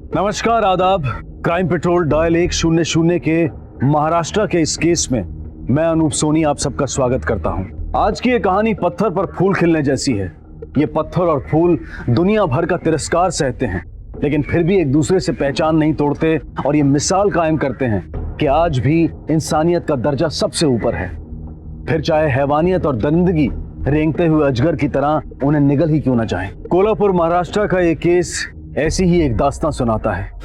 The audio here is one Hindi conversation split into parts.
नमस्कार, आदाब। क्राइम पेट्रोल डायल 100 के महाराष्ट्र के इस केस में मैं अनूप सोनी आप सबका स्वागत करता हूं। आज की ये कहानी पत्थर पर फूल खिलने जैसी है। ये पत्थर और फूल दुनिया भर का तिरस्कार सहते हैं, लेकिन फिर भी एक दूसरे से पहचान नहीं तोड़ते और ये मिसाल कायम करते हैं कि आज भी इंसानियत का दर्जा सबसे ऊपर है। फिर चाहे हैवानियत और दरिंदगी रेंगते हुए अजगर की तरह उन्हें निगल ही क्यों न जाए। कोल्हापुर महाराष्ट्र का ये केस ऐसी ही एक दास्तां सुनाता है।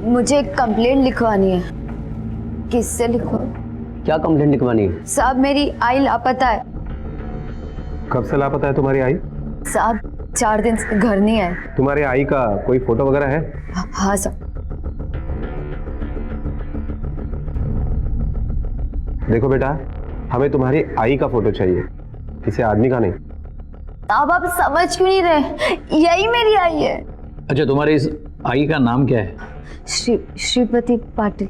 मुझे एक कंप्लेंट लिखवानी है। किससे लिखवा? क्या कंप्लेंट लिखवानी है? साहब, मेरी आई लापता है। कब से लापता है तुम्हारी आई? साहब, 4 दिन से घर नहीं आए। तुम्हारी आई का कोई फोटो वगैरह है? हाँ साहब। देखो बेटा, हमें तुम्हारी आई का फोटो चाहिए, किसी आदमी का नहीं। साहब, आप समझ क्यों नहीं रहे? यही मेरी आई है। अच्छा, तुम्हारे इस आई का नाम क्या है? श्रीपति पाटिल।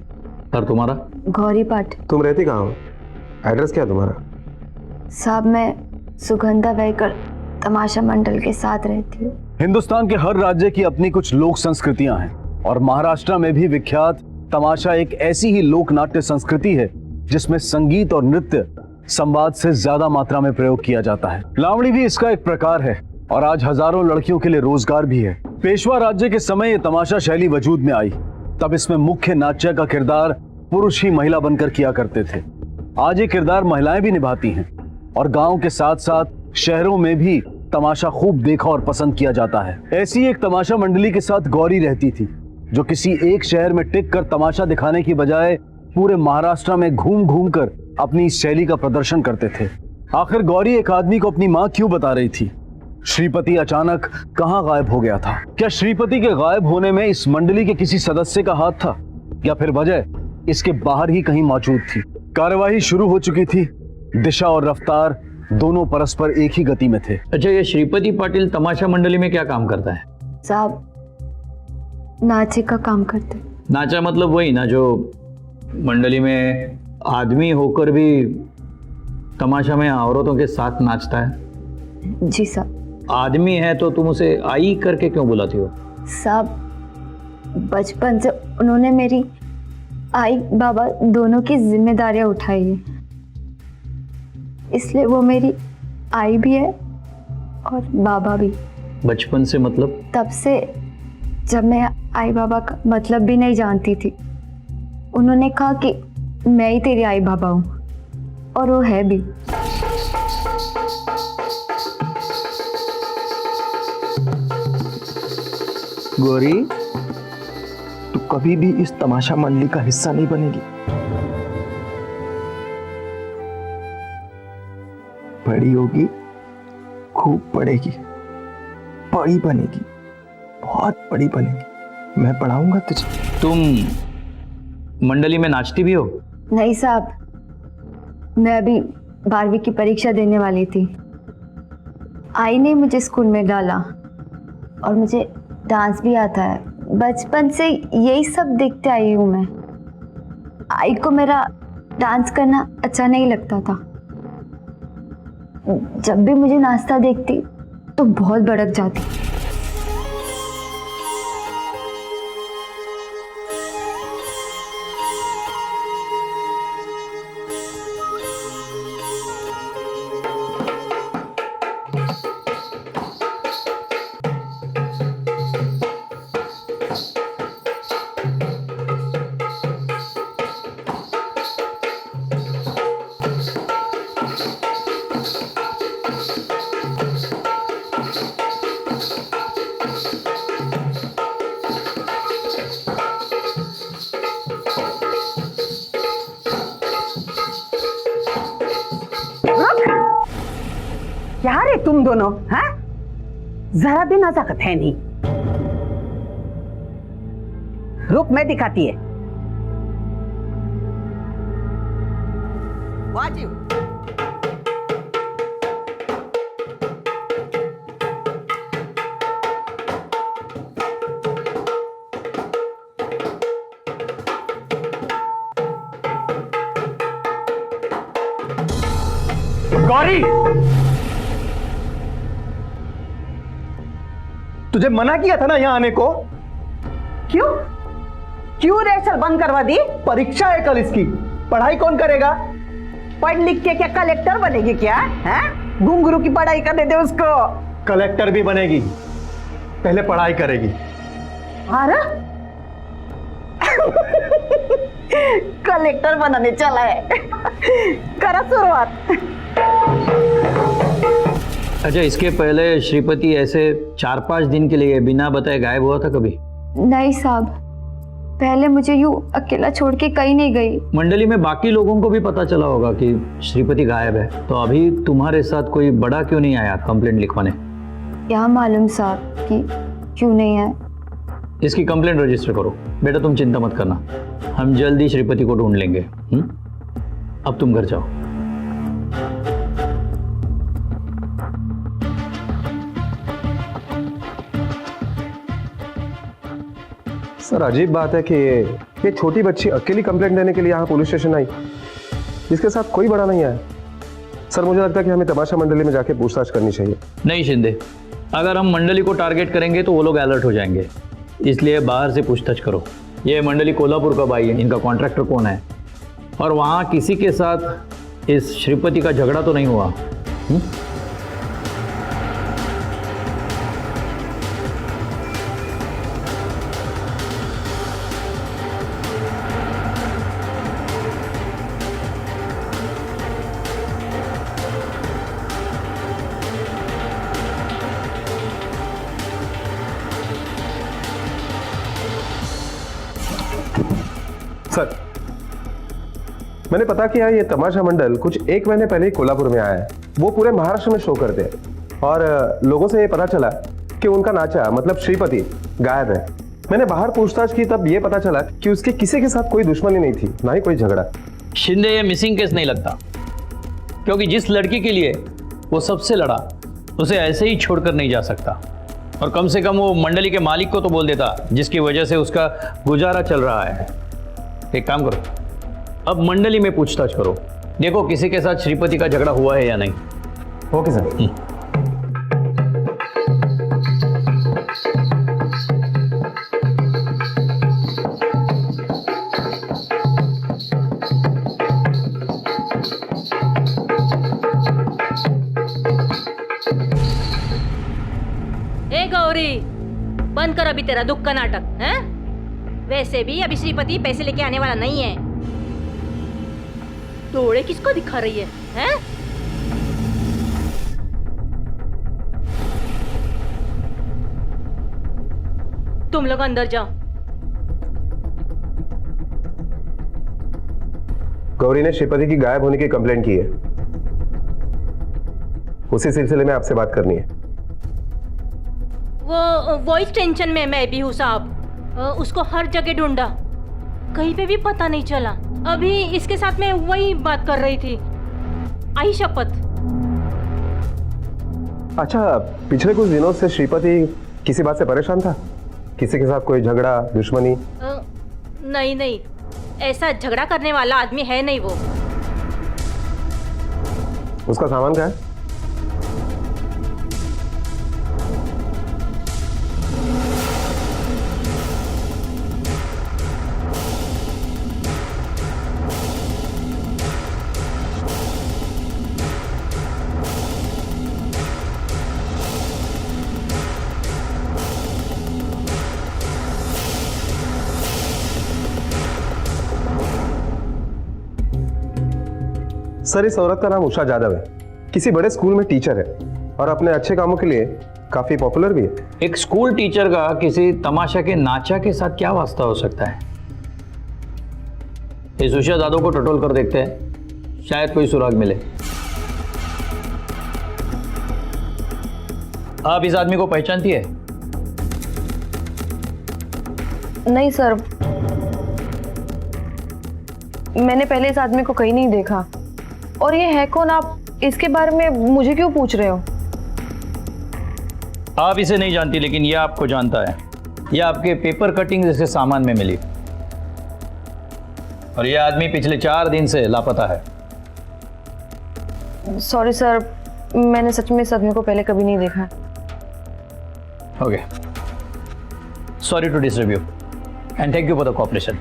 और तुम्हारा? गौरी पाटिल। तुम रहती कहाँ हो? एड्रेस क्या है तुम्हारा? साहब, मैं सुगंधा व्हीकल तमाशा मंडल के साथ रहती हूँ। हिंदुस्तान के हर राज्य की अपनी कुछ लोक संस्कृतियां हैं और महाराष्ट्र में भी विख्यात तमाशा एक ऐसी ही लोक नाट्य संस्कृति है जिसमें संगीत और नृत्य संवाद से ज्यादा मात्रा में प्रयोग किया जाता है। लावणी भी इसका एक प्रकार है और आज हजारों लड़कियों के लिए रोजगार भी है। पेशवा राज्य के समय ये तमाशा शैली वजूद में आई, तब इसमें मुख्य नाट्य का किरदार पुरुष ही महिला बनकर किया करते थे। आज ये किरदार महिलाएं भी निभाती हैं और गांव के साथ साथ शहरों में भी तमाशा खूब देखा और पसंद किया जाता है। ऐसी एक तमाशा मंडली के साथ गौरी रहती थी, जो किसी एक शहर में टिक कर तमाशा दिखाने की बजाय पूरे महाराष्ट्र में घूम घूम कर अपनी इस शैली का प्रदर्शन करते थे। आखिर गौरी एक आदमी को अपनी माँ क्यों बता रही थी? श्रीपति अचानक कहां गायब हो गया था? क्या श्रीपति के गायब होने में इस मंडली के किसी सदस्य का हाथ था या फिर वजह इसके बाहर ही कहीं मौजूद थी? कार्यवाही शुरू हो चुकी थी। दिशा और रफ्तार दोनों परस्पर एक ही गति में थे। अच्छा, ये श्रीपति पाटिल तमाशा मंडली में क्या काम करता है? साहब, नाचे का काम करते। नाचा मतलब वही ना जो मंडली में आदमी होकर भी तमाशा में औरतों के साथ नाचता है? जी साहब। आदमी है तो तुम उसे आई करके क्यों बुलाती हो? साहब, बचपन से उन्होंने मेरी आई बाबा दोनों की जिम्मेदारियां उठाई है, इसलिए वो मेरी आई भी है और बाबा भी। बचपन से मतलब? तब से जब मैं आई बाबा का मतलब भी नहीं जानती थी, उन्होंने कहा कि मैं ही तेरी आई बाबा हूँ, और वो है भी। गौरी, तू कभी भी इस तमाशा मंडली का हिस्सा नहीं बनेगी। बड़ी होगी, खूब पढ़ेगी, बड़ी बनेगी, बहुत बड़ी बनेगी। मैं पढ़ाऊंगा तुझे। तुम मंडली में नाचती भी हो? नहीं साहब, मैं अभी 12वीं की परीक्षा देने वाली थी। आई ने मुझे स्कूल में डाला और मुझे डांस भी आता है। बचपन से यही सब देखते आई हूँ मैं। आई को मेरा डांस करना अच्छा नहीं लगता था। जब भी मुझे नाचता देखती तो बहुत भड़क जाती। क्या रे तुम दोनों, हाँ? जरा भी नजाकत है नहीं। रुक, मैं दिखाती है। वाजिब। गौरी, तुझे मना किया था ना यहाँ आने को। क्यों क्यों रेसल बंद करवा दी? परीक्षा है कल इसकी, पढ़ाई कौन करेगा? पढ़ लिख के क्या कलेक्टर बनेगी क्या? हैं? घुंघरू की पढ़ाई करने दे उसको। कलेक्टर भी बनेगी, पहले पढ़ाई करेगी। अरे कलेक्टर बनाने चला है। करा शुरुआत। अच्छा, इसके पहले श्रीपति ऐसे 4-5 दिन के लिए बिना बताए गायब हुआ था कभी? नहीं साहब, पहले मुझे यूं अकेला छोड़ के कहीं नहीं गई। मंडली में बाकी लोगों को भी पता चला होगा कि श्रीपति गायब है, तो अभी तुम्हारे साथ कोई बड़ा क्यों नहीं आया कंप्लेंट लिखवाने? क्या मालूम साहब कि क्यों नहीं है। इसकी कंप्लेंट रजिस्टर करो। बेटा तुम चिंता मत करना, हम जल्दी श्रीपति को ढूंढ लेंगे। अब तुम घर जाओ। सर अजीब बात है कि ये छोटी बच्ची अकेली कंप्लेंट देने के लिए यहाँ पुलिस स्टेशन आई, इसके साथ कोई बड़ा नहीं आया। सर मुझे लगता है कि हमें तमाशा मंडली में जाके पूछताछ करनी चाहिए। नहीं शिंदे, अगर हम मंडली को टारगेट करेंगे तो वो लोग अलर्ट हो जाएंगे, इसलिए बाहर से पूछताछ करो। ये मंडली कोल्हापुर कब आई है, इनका कॉन्ट्रैक्टर कौन है, और वहाँ किसी के साथ इस श्रीपति का झगड़ा तो नहीं हुआ? सर मैंने पता किया ये तमाशा मंडल कुछ 1 महीने पहले ही कोल्हापुर में आया है। वो पूरे महाराष्ट्र में शो करते हैं और लोगों से ये पता चला कि उनका नाचा मतलब श्रीपति गायब है। मैंने बाहर पूछताछ की तब ये पता चला कि उसके किसी के साथ कोई दुश्मनी नहीं थी, ना ही कोई झगड़ा। शिंदे ये मिसिंग केस नहीं लगता, क्योंकि जिस लड़की के लिए वो सबसे लड़ा उसे ऐसे ही छोड़कर नहीं जा सकता, और कम से कम वो मंडली के मालिक को तो बोल देता जिसकी वजह से उसका गुजारा चल रहा है। एक काम करो, अब मंडली में पूछताछ करो, देखो किसी के साथ श्रीपति का झगड़ा हुआ है या नहीं। Okay sir. ए गौरी, बंद कर अभी तेरा दुख का नाटक है। वैसे भी अभी श्रीपति पैसे लेके आने वाला नहीं है। तोड़े किसको दिखा रही है, हैं? तुम लोग अंदर जाओ। गौरी ने श्रीपति की गायब होने की कंप्लेंट की है, उसी सिलसिले में आपसे बात करनी है। वो वॉइस टेंशन में मैं भी हूँ साहब। उसको हर जगह ढूंढा, कहीं पे भी पता नहीं चला। अभी इसके साथ मैं वही बात कर रही थी, आई शपथ। अच्छा, पिछले कुछ दिनों से श्रीपति किसी बात से परेशान था? किसी के साथ कोई झगड़ा, दुश्मनी? नहीं नहीं, ऐसा झगड़ा करने वाला आदमी है नहीं वो। उसका सामान क्या है? सर इस औरत का नाम उषा जादव है, किसी बड़े स्कूल में टीचर है और अपने अच्छे कामों के लिए काफी पॉपुलर भी है। एक स्कूल टीचर का किसी तमाशा के नाचा के साथ क्या वास्ता हो सकता है? इस उषा जादव को टटोल कर देखते हैं, शायद कोई सुराग मिले। आप इस आदमी को पहचानती है? नहीं सर, मैंने पहले इस आदमी को कहीं नहीं देखा। और ये है कौन? आप इसके बारे में मुझे क्यों पूछ रहे हो? आप इसे नहीं जानती, लेकिन यह आपको जानता है। यह आपके पेपर कटिंग जैसे सामान में मिली, और यह आदमी पिछले 4 दिन से लापता है। सॉरी सर, मैंने सच में इस आदमी को पहले कभी नहीं देखा। Okay, sorry to disturb you and thank you for the cooperation.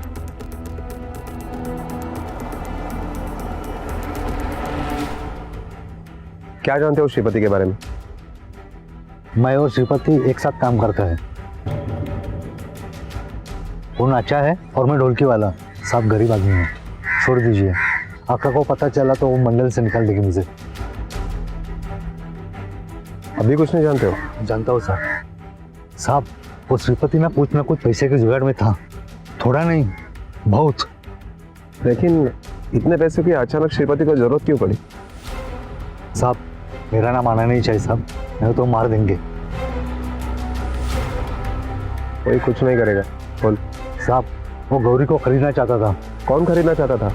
क्या जानते हो श्रीपति के बारे में? मैं और श्रीपति एक साथ काम करते हैं। वो नाचा है और मैं ढोलकी वाला। साहब गरीब आदमी है, छोड़ दीजिए। आका को पता चला तो वो मंडल से निकाल देगी मुझे। अभी कुछ नहीं जानते हो? जानता हूँ सर। साहब वो श्रीपति ना कुछ पैसे के जुगाड़ में था, थोड़ा नहीं बहुत। लेकिन इतने पैसे की अचानक श्रीपति को जरूरत क्यों पड़ी? साहब मेरा नाम आना नहीं चाहिए साहब, नहीं तो मार देंगे। कोई कुछ नहीं करेगा, बोल। साहब वो गौरी को खरीदना चाहता था। कौन खरीदना चाहता था?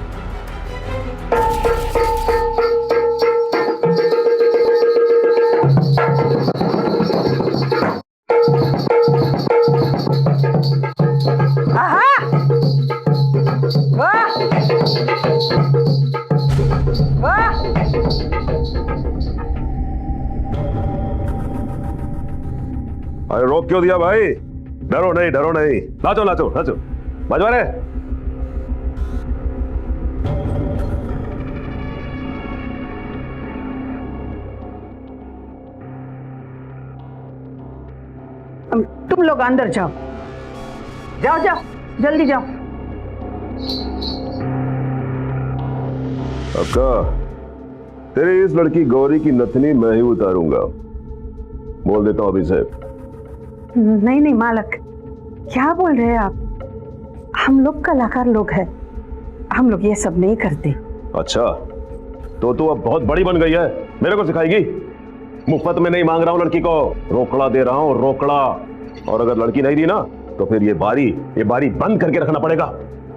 आहा! वाह! वाह! अरे रोक क्यों दिया भाई? डरो नहीं, डरो नहीं, नाचो नाचो नाचो, बजवा रे। तुम लोग अंदर जाओ, जाओ जाओ, जल्दी जाओ। अक्का, तेरी इस लड़की गौरी की नथनी मैं ही उतारूंगा, बोल देता हूं अभी से। नहीं नहीं मालक, क्या बोल रहे हैं आप? हम लोग कलाकार लोग हैं, हम लोग ये सब नहीं करते। अच्छा, तो तू अब बहुत बड़ी बन गई है, मेरे को सिखाएगी? मुफ्त में नहीं मांग रहा हूं लड़की को, रोकड़ा दे रहा हूं, रोकड़ा। और अगर लड़की नहीं दी ना तो फिर ये बारी बंद करके रखना पड़ेगा।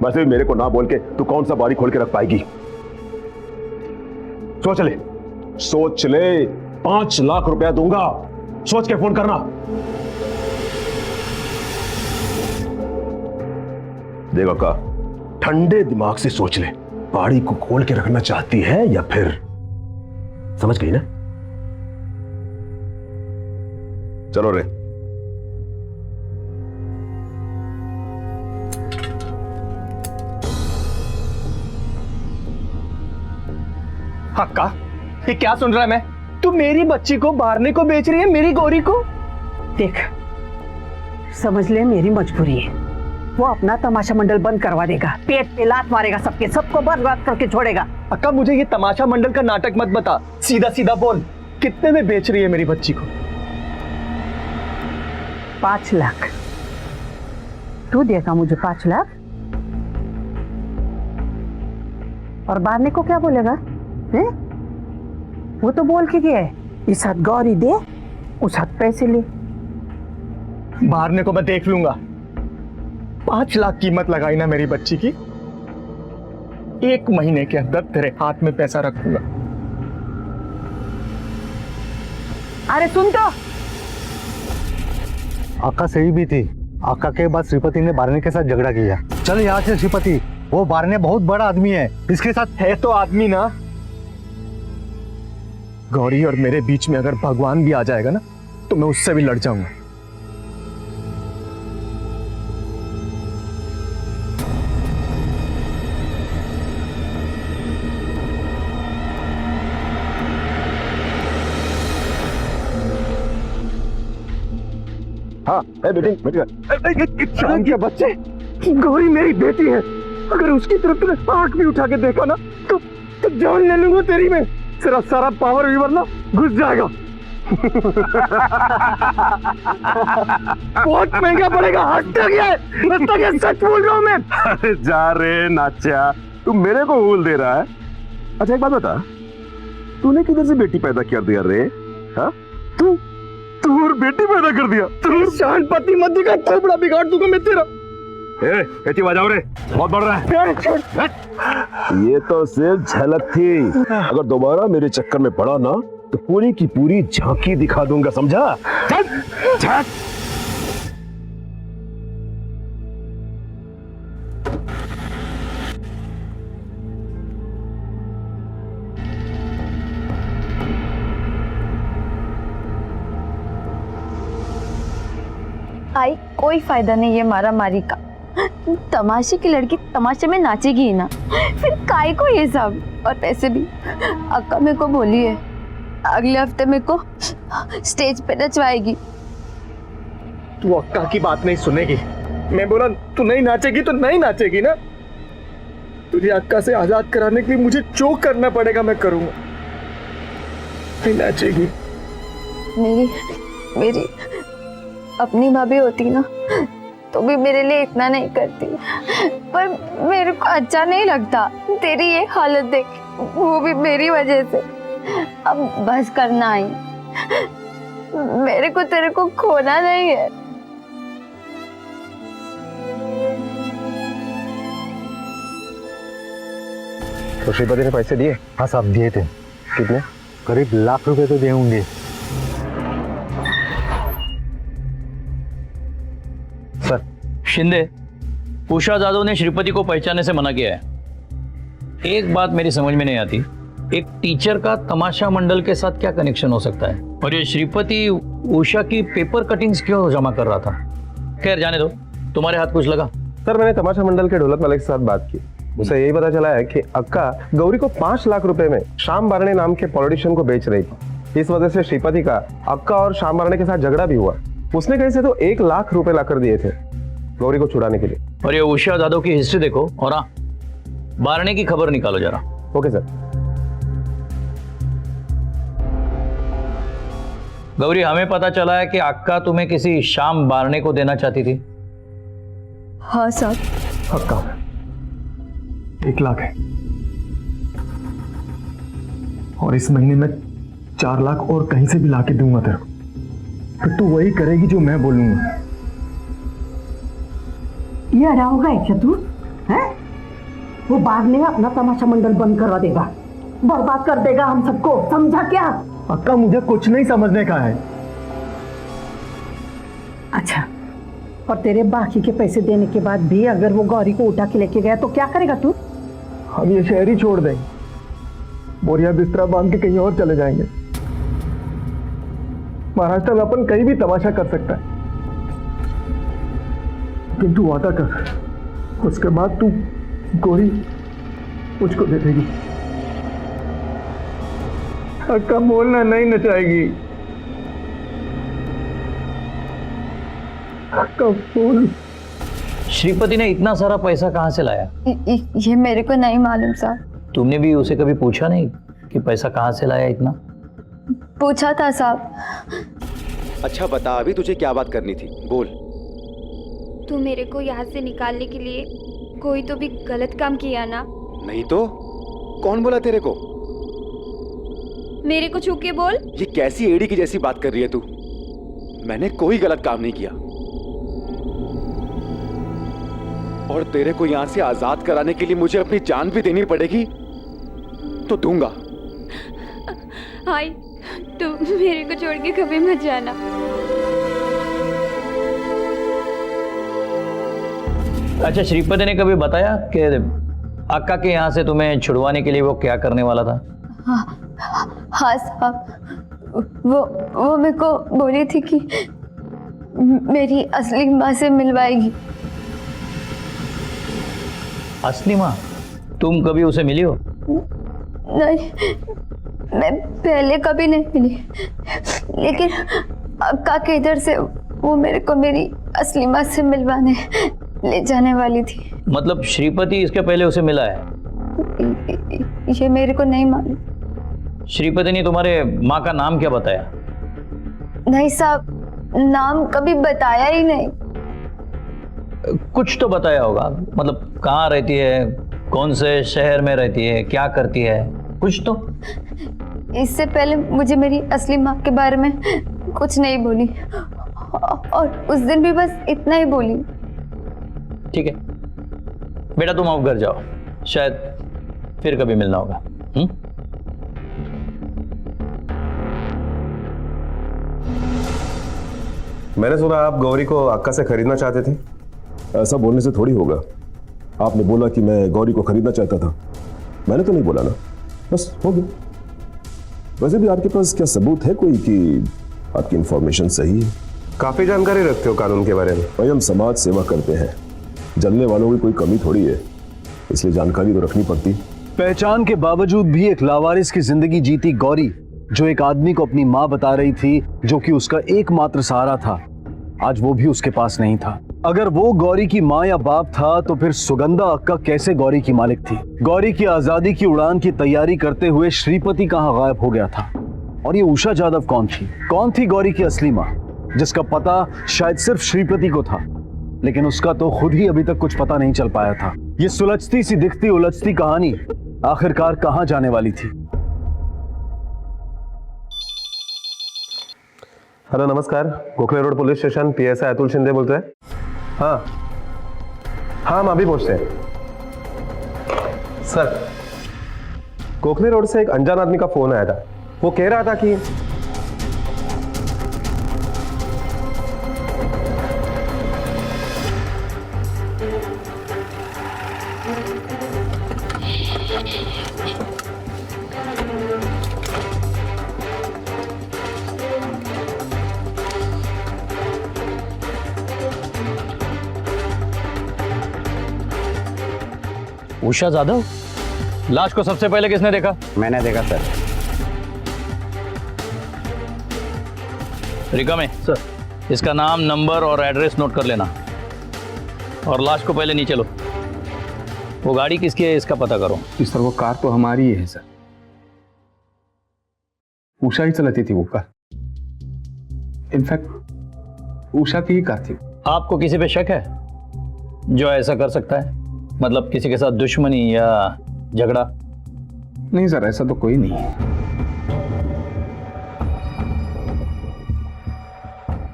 वैसे भी मेरे को ना बोल के तू कौन सा बारी खोल के रख पाएगी? सोच ले, 5 लाख रुपया दूंगा, सोच के फोन करना। देखो का, ठंडे दिमाग से सोच ले, बाड़ी को खोल के रखना चाहती है या फिर? समझ गई ना? चलो रे। अक्का, ये क्या सुन रहा है मैं? तू मेरी बच्ची को मारने को बेच रही है, मेरी गौरी को। देख, समझ ले मेरी मजबूरी है। वो अपना तमाशा मंडल बंद करवा देगा, पेट पे लात मारेगा, सबको बर्बाद करके छोड़ेगा। अक्का, मुझे ये तमाशा मंडल का नाटक मत बता, सीधा सीधा बोल, कितने में बेच रही है मेरी बच्ची को? 5 लाख। तू देगा मुझे 5 लाख? और बारने को क्या बोलेगा? है? वो तो बोल के गया है, इस हाथ गौरी दे, उस हाथ पैसे ले। मारने को मैं देख लूंगा। 5 लाख कीमत लगाई ना मेरी बच्ची की, 1 महीने के अंदर तेरे हाथ में पैसा रखूंगा। अरे सुन तो, आका सही भी थी। आका के बाद श्रीपति ने बारने के साथ झगड़ा किया। चल यहाँ से श्रीपति, वो बारने बहुत बड़ा आदमी है, इसके साथ है तो आदमी ना। गौरी और मेरे बीच में अगर भगवान भी आ जाएगा ना तो मैं उससे भी लड़ जाऊंगा। हाँ बेटी, क्या बच्चे, गौरी मेरी बेटी है, अगर उसकी तरफ तुमने आंख भी उठा के देखा ना तो जान ले लूंगा तेरी में। तेरा सारा पावर वीवर ना घुस जाएगा। बहुत महंगा पड़ेगा। सच बोल रहा हूं मैं। अरे जा रे नाचा, तू मेरे को भूल दे रहा है। अच्छा एक बात बता, तूने किधर से बेटी पैदा कर दिया रे? हाँ, तू तू और बेटी पैदा कर दिया। तू शान पति मत दिखा, थोपड़ा बिगाड़ दूंगा मैं तेरा। बेटी बजाओ रे, बहुत बढ़ रहा है। ये तो सिर्फ झलक थी, अगर दोबारा मेरे चक्कर में पड़ा ना तो पूरी की पूरी झांकी दिखा दूंगा, समझा? चल, चल। आई कोई फायदा नहीं है मारा मारी का। तमाशे की लड़की तमाशे में नाचेगी ही ना, फिर काय को ये सब। और पैसे भी अक्का मेरे को बोली है अगले हफ्ते मेरे को स्टेज पे नचवाएगी। तू अक्का की बात नहीं सुनेगी। मैं बोला तू नहीं नाचेगी तो नहीं नाचेगी ना। तुझे अक्का से आजाद कराने के लिए मुझे जो करना पड़ेगा मैं करूंगा। नहीं नाचेगी। मेरी अपनी भाभी होती ना तो भी मेरे लिए इतना नहीं करती, पर मेरे को अच्छा नहीं लगता तेरी ये हालत देख, वो भी मेरी वजह से। अब बस करना आई, मेरे को तेरे को खोना नहीं है। तो श्रीपति ने पैसे दिए? हाँ साहब दिए थे। कितने? करीब लाख रुपए तो दे होंगे। सर शिंदे, उषा जादव ने श्रीपति को पहचानने से मना किया है। एक बात मेरी समझ में नहीं आती, एक टीचर का तमाशा मंडल के साथ क्या कनेक्शन हो सकता है? और ये श्रीपति उषा की पेपर कटिंग्स क्यों जमा कर रहा था? खैर जाने दो, तुम्हारे हाथ कुछ लगा? सर मैंने तमाशा मंडल के ढोलक वाले के साथ बात की, उसे यही पता चला है कि अक्का गौरी को 5 लाख रुपए में श्याम बारणे नाम के पॉलिटिशियन को बेच रही थी। इस वजह से श्रीपति का अक्का और श्याम बारणे के साथ झगड़ा भी हुआ। उसने कहीं से तो 1 लाख रुपए लाकर दिए थे गौरी को छुड़ाने के लिए। और ये उषा जादव की हिस्ट्री देखो और हाँ, बारणे की खबर निकालो जरा। Okay sir. गौरी, हमें पता चला है कि अक्का तुम्हें किसी श्याम बारणे को देना चाहती थी। हाँ साहब। अक्का 1 लाख है और इस महीने में 4 लाख और कहीं से भी लाके दूंगा तेरे को, फिर तू वही करेगी जो मैं बोलूंगा। ये हरा होगा क्या तू है? वो बाद में अपना तमाशा मंडल बंद करवा देगा, बर्बाद कर देगा हम सबको, समझा क्या? अक्का मुझे कुछ नहीं समझने का है। अच्छा, और तेरे बाकी के पैसे देने के बाद भी अगर वो गौरी को उठा के लेके गया तो क्या करेगा तू? हम ये शहर ही छोड़ देंगे, बोरिया बिस्तरा बांध के कहीं और चले जाएंगे। महाराष्ट्र में अपन कहीं भी तमाशा कर सकता है, किंतु वादा कर, उसके बाद तू गौरी मुझको दे देगी। अक्का बोलना नहीं नचाएगी। अक्का बोल। श्रीपति ने इतना सारा पैसा कहां से लाया? ये मेरे को नहीं मालूम साहब। तुमने भी उसे कभी पूछा नहीं कि पैसा कहां से लाया इतना? पूछा था साहब। अच्छा बता, अभी तुझे क्या बात करनी थी, बोल। तू मेरे को यहाँ से निकालने के लिए कोई तो भी गलत काम किया ना? नहीं तो कौन बोला तेरे को? मेरे को छू के बोल। ये कैसी एड़ी की जैसी बात कर रही है तू? मैंने कोई गलत काम नहीं किया, और तेरे को यहां से आजाद कराने के लिए मुझे अपनी जान भी देनी पड़ेगी तो दूंगा। हाय, तू मेरे को छोड़ के कभी मत जाना। अच्छा, श्रीपति ने कभी बताया कि अक्का के यहाँ से तुम्हें छुड़वाने के लिए वो क्या करने वाला था? हाँ साहब, वो मेरे को बोली थी कि मेरी असली माँ से मिलवाएगी। असली माँ? तुम कभी उसे मिली हो? नहीं, मैं पहले कभी नहीं मिली, लेकिन अक्का के इधर से वो मेरे को मेरी असली माँ से मिलवाने ले जाने वाली थी। मतलब श्रीपति इसके पहले उसे मिला है? ये मेरे को नहीं मालूम। श्रीपति ने तुम्हारे माँ का नाम क्या बताया? नहीं साहब, नाम कभी बताया ही नहीं। कुछ तो बताया होगा, मतलब कहाँ रहती है, कौन से शहर में रहती है, क्या करती है, कुछ तो। इससे पहले मुझे मेरी असली माँ के बारे में कुछ नहीं बोली, और उस दिन भी बस इतना ही बोली। ठीक है बेटा, तुम अब घर जाओ, शायद फिर कभी मिलना होगा। मैंने सुना आप गौरी को अक्का से खरीदना चाहते थे। ऐसा बोलने से थोड़ी होगा। आपने बोला कि मैं गौरी को खरीदना चाहता था, मैंने तो नहीं बोला ना, बस हो गया। वैसे भी आपके पास क्या सबूत है कोई कि आपकी इंफॉर्मेशन सही है? काफी जानकारी रखते हो कानून के बारे में। भाई हम समाज सेवा करते हैं, जानने वालों की कोई कमी थोड़ी है, इसलिए जानकारी तो रखनी पड़ती। पहचान के बावजूद भी एक लावारिस की जिंदगी जीती गौरी, जो एक आदमी को अपनी माँ बता रही थी, जो कि उसका एकमात्र सहारा था, आज वो भी उसके पास नहीं था। अगर वो गौरी की माँ या बाप था तो फिर सुगंधा अक्का कैसे गौरी की मालिक थी? गौरी की आजादी की उड़ान की तैयारी करते हुए श्रीपति कहाँ गायब हो गया था? और ये उषा जादव कौन थी? कौन थी गौरी की असली माँ, जिसका पता शायद सिर्फ श्रीपति को था, लेकिन उसका तो खुद ही अभी तक कुछ पता नहीं चल पाया था। ये सुलझती सी दिखती उलझती कहानी आखिरकार कहाँ जाने वाली थी? हेलो नमस्कार, Gokhale road police station, PSI Atul Shinde बोलते हैं। हाँ हाँ, हम अभी पहुंचते हैं सर। गोखले रोड से एक अनजान आदमी का फोन आया था। वो कह रहा था कि उषा जाधव, लाश को सबसे पहले किसने देखा? मैंने देखा सर। रिका में सर, इसका नाम, नंबर और एड्रेस नोट कर लेना, और लाश को पहले नीचे लो। वो गाड़ी किसकी है इसका पता करो। सर वो कार तो हमारी ही है सर, उषा ही चलाती थी वो कार। इनफैक्ट उषा की ही कार थी। आपको किसी पे शक है जो ऐसा कर सकता है? मतलब किसी के साथ दुश्मनी या झगड़ा? नहीं सर, ऐसा तो कोई नहीं है।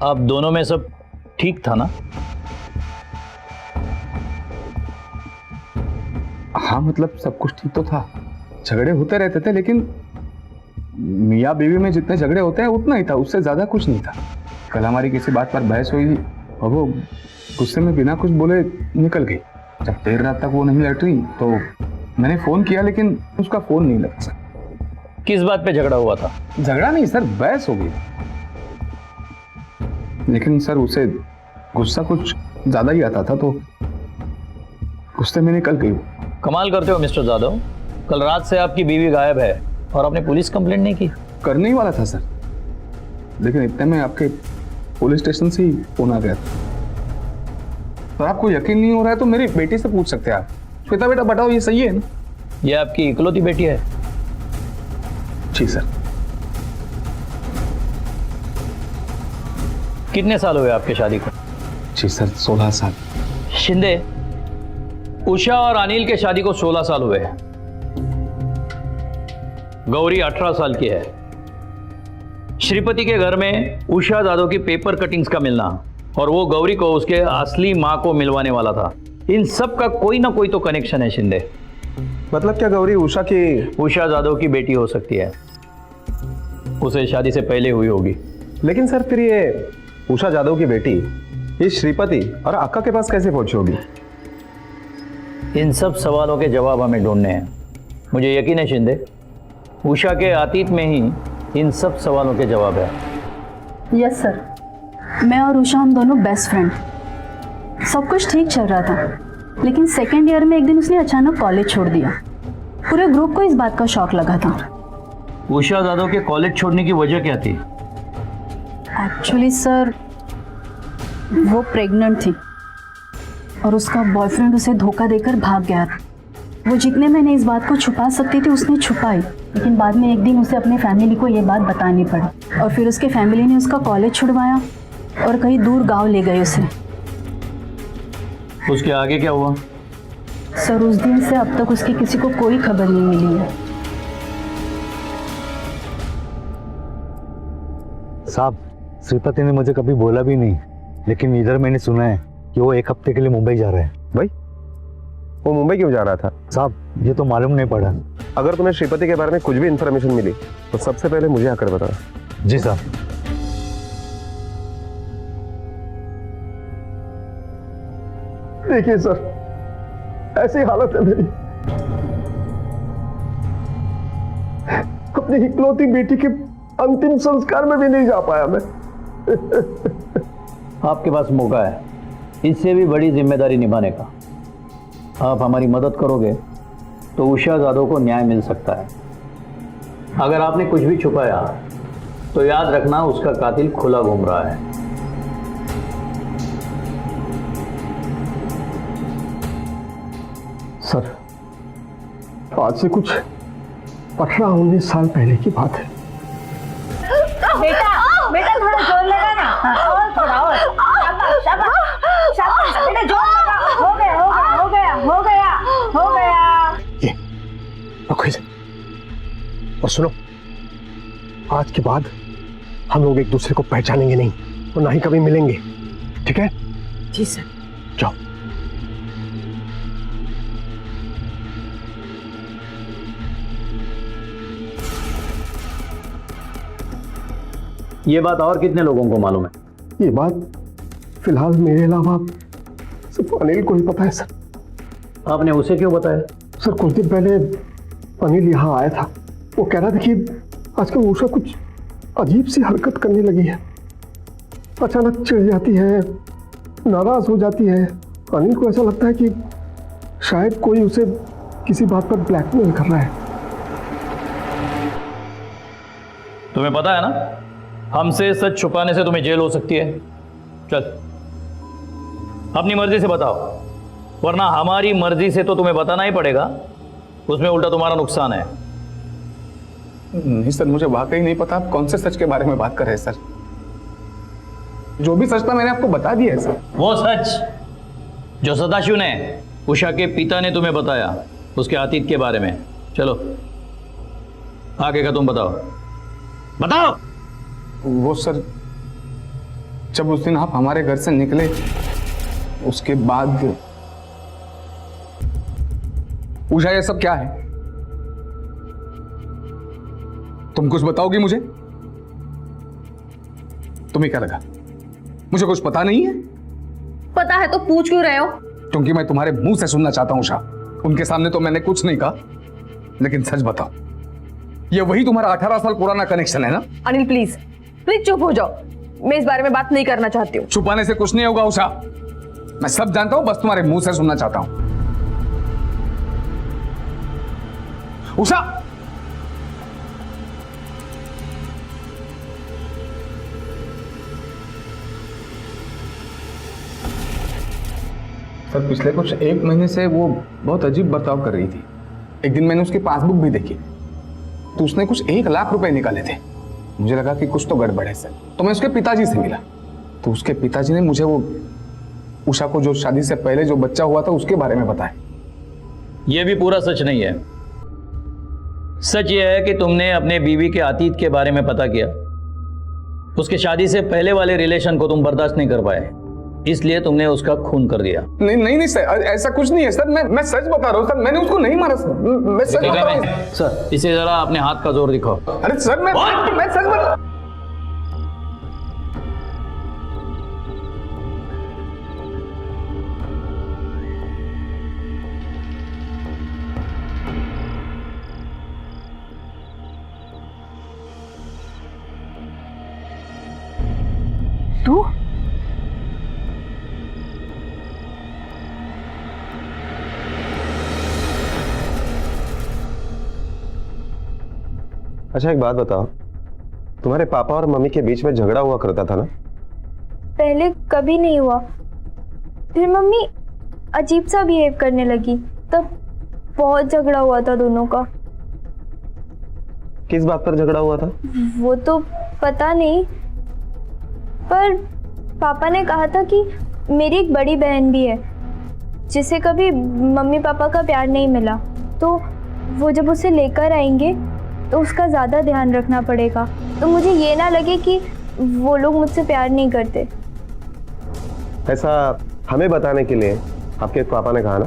आप दोनों में सब ठीक था ना? हाँ मतलब सब कुछ ठीक तो था, झगड़े होते रहते थे, लेकिन मियाँ बीवी में जितने झगड़े होते हैं उतना ही था, उससे ज्यादा कुछ नहीं था। कल हमारी किसी बात पर बहस हुई और वो गुस्से में बिना कुछ बोले निकल गई। जब देर रात तक वो नहीं लौट रही तो मैंने फोन किया, लेकिन उसका फोन नहीं लगा सर। किस बात पे झगड़ा हुआ था? झगड़ा नहीं सर, बहस हो गई, लेकिन सर उसे गुस्सा कुछ ज्यादा ही आता था, तो गुस्से में निकल गई। कमाल करते हो मिस्टर जाधव, कल रात से आपकी बीवी गायब है और आपने पुलिस कंप्लेंट नहीं की? करने ही वाला था सर, लेकिन इतने में आपके पुलिस स्टेशन से ही फोन आ गया था। तो आपको यकीन नहीं हो रहा है तो मेरी बेटी से पूछ सकते हैं आप। श्वेता बेटा बताओ, ये सही है ना? ये आपकी इकलौती बेटी है? जी सर। कितने साल हुए आपके शादी को? जी सर, 16 साल। शिंदे, उषा और अनिल के शादी को 16 साल हुए हैं। गौरी 18 साल की है। श्रीपति के घर में उषा जाधव की पेपर कटिंग्स का मिलना और वो गौरी को उसके असली मां को मिलवाने वाला था, इन सब का कोई ना कोई तो कनेक्शन है शिंदे। मतलब क्या गौरी उषा जाधव की बेटी हो सकती है, उसे शादी से पहले हुई होगी। लेकिन सर फिर ये उषा जाधव की बेटी इस श्रीपति और अक्का के पास कैसे पहुंची होगी? इन सब सवालों के जवाब हमें ढूंढने हैं। मुझे यकीन है शिंदे, उषा के अतीत में ही इन सब सवालों के जवाब है। यस सर, मैं और उषा हम दोनों बेस्ट फ्रेंड। सब कुछ ठीक चल रहा था, लेकिन सेकेंड ईयर में एक दिन उसने अचानक कॉलेज छोड़ दिया। पूरे ग्रुप को इस बात का शॉक लगा था। उषा जाधव के कॉलेज छोड़ने की वजह क्या थी? एक्चुअली सर, वो प्रेग्नेंट थी और उसका बॉयफ्रेंड उसे धोखा देकर भाग गया था। वो जितने मैंने इस बात को छुपा सकती थी उसने छुपाई, लेकिन बाद में एक दिन उसे अपने फैमिली को ये बात बतानी पड़ी और फिर उसके फैमिली ने उसका कॉलेज छुड़वाया और कहीं दूर गांव ले गए उसे। उसके आगे क्या हुआ? सर उस दिन से अब तक उसकी किसी को कोई खबर नहीं मिली है। श्रीपति ने मुझे कभी बोला भी नहीं, लेकिन इधर मैंने सुना है कि वो 1 हफ्ते के लिए मुंबई जा रहे हैं। भाई वो मुंबई क्यों जा रहा था? साहब ये तो मालूम नहीं पड़ा। अगर तुम्हें श्रीपति के बारे में कुछ भी इंफॉर्मेशन मिली तो सबसे पहले मुझे आकर बताना। जी साहब। देखिए सर, ऐसी हालत है मेरी, अपनी इकलौती बेटी के अंतिम संस्कार में भी नहीं जा पाया मैं। आपके पास मौका है इससे भी बड़ी जिम्मेदारी निभाने का। आप हमारी मदद करोगे तो उषा जाधव को न्याय मिल सकता है। अगर आपने कुछ भी छुपाया तो याद रखना उसका कातिल खुला घूम रहा है। सर, आज से कुछ 18-19 साल पहले की बात है। बेटा बेटा थोड़ा जोर लगा ना, और थोड़ा और। शाबाश शाबाश शाबाश बेटा, जोर लगा। हो गया हो गया हो गया हो गया हो गया। ये रखो इसे और सुनो, आज के बाद हम लोग एक दूसरे को पहचानेंगे नहीं और ना ही कभी मिलेंगे, ठीक है? जी सर। जाओ। ये बात और कितने लोगों को मालूम है? ये बात फिलहाल मेरे अलावा सिर्फ अनिल को ही पता है सर। आपने उसे क्यों बताया? सर, कुछ दिन पहले अनिल यहाँ आया था। वो कह रहा था कि आजकल उषा कुछ अजीब सी हरकत करने लगी है, अचानक चिढ़ जाती है, नाराज हो जाती है। अनिल को ऐसा लगता है कि शायद कोई उसे किसी बात पर ब्लैकमेल कर रहा है। तुम्हें पता है ना, हमसे सच छुपाने से तुम्हें जेल हो सकती है। चल अपनी मर्जी से बताओ, वरना हमारी मर्जी से तो तुम्हें बताना ही पड़ेगा, उसमें उल्टा तुम्हारा नुकसान है। नहीं सर, मुझे वाकई नहीं पता आप कौन से सच के बारे में बात कर रहे हैं सर। जो भी सच था मैंने आपको बता दिया है सर। वो सच जो सदाशिव ने, उषा के पिता ने तुम्हें बताया, उसके अतीत के बारे में। चलो आगे का तुम बताओ, बताओ। वो सर, जब उस दिन आप हमारे घर से निकले उसके बाद। उषा ये सब क्या है? तुम कुछ बताओगी मुझे? तुम्हें क्या लगा मुझे कुछ पता नहीं है? पता है तो पूछ क्यों रहे हो? क्योंकि मैं तुम्हारे मुंह से सुनना चाहता हूं उषा। उनके सामने तो मैंने कुछ नहीं कहा, लेकिन सच बताओ, ये वही तुम्हारा 18 साल पुराना कनेक्शन है ना? अनिल प्लीज प्लीज चुप हो जाओ, मैं इस बारे में बात नहीं करना चाहती हूँ। छुपाने से कुछ नहीं होगा उषा, मैं सब जानता हूं, बस तुम्हारे मुंह से सुनना चाहता हूं। उषा, सर पिछले कुछ 1 महीने से वो बहुत अजीब बर्ताव कर रही थी। एक दिन मैंने उसकी पासबुक भी देखी तो उसने कुछ 1 लाख रुपए निकाले थे। मुझे लगा कि कुछ तो गड़बड़ है सर, तो मैं उसके पिताजी से मिला तो उसके पिताजी ने मुझे वो उषा को जो शादी से पहले जो बच्चा हुआ था उसके बारे में बताया। यह भी पूरा सच नहीं है। सच यह है कि तुमने अपने बीवी के अतीत के बारे में पता किया, उसके शादी से पहले वाले रिलेशन को तुम बर्दाश्त नहीं कर पाए, इसलिए तुमने उसका खून कर दिया। नहीं नहीं नहीं सर, ऐसा कुछ नहीं है सर, मैं सच बता रहा हूँ सर, मैंने उसको नहीं मारा सर, मैं सच बता रहा हूँ सर। इसे जरा अपने हाथ का जोर दिखाओ। अरे सर मैं सच बता। तू अच्छा एक बात बताओ, तुम्हारे पापा और मम्मी के बीच में झगड़ा हुआ करता था ना? पहले कभी नहीं हुआ, फिर मम्मी अजीब सा बिहेव करने लगी, तब बहुत झगड़ा हुआ था दोनों का। किस बात पर झगड़ा हुआ था? वो तो पता नहीं, पर पापा ने कहा था कि मेरी एक बड़ी बहन भी है जिसे कभी मम्मी पापा का प्यार नहीं मिला, तो वो जब उसे लेकर आएंगे तो उसका ज़्यादा ध्यान रखना पड़ेगा, तो मुझे ये ना लगे कि वो लोग मुझसे प्यार नहीं करते। ऐसा हमें बताने के लिए आपके पापा ने कहा ना?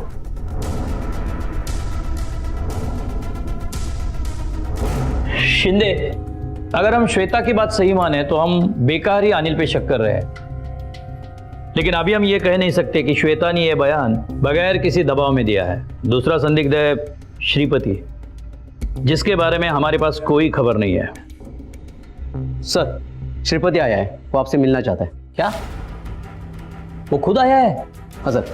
शिंदे, अगर हम श्वेता की बात सही माने तो हम बेकार ही अनिल पे शक कर रहे हैं, लेकिन अभी हम ये कह नहीं सकते कि श्वेता ने यह बयान बगैर किसी दबाव में दिया है। दूसरा संदिग्ध है श्रीपति, जिसके बारे में हमारे पास कोई खबर नहीं है। सर, श्रीपति आया है, वो आपसे मिलना चाहता है। क्या? वो खुद आया है? हाँ सर।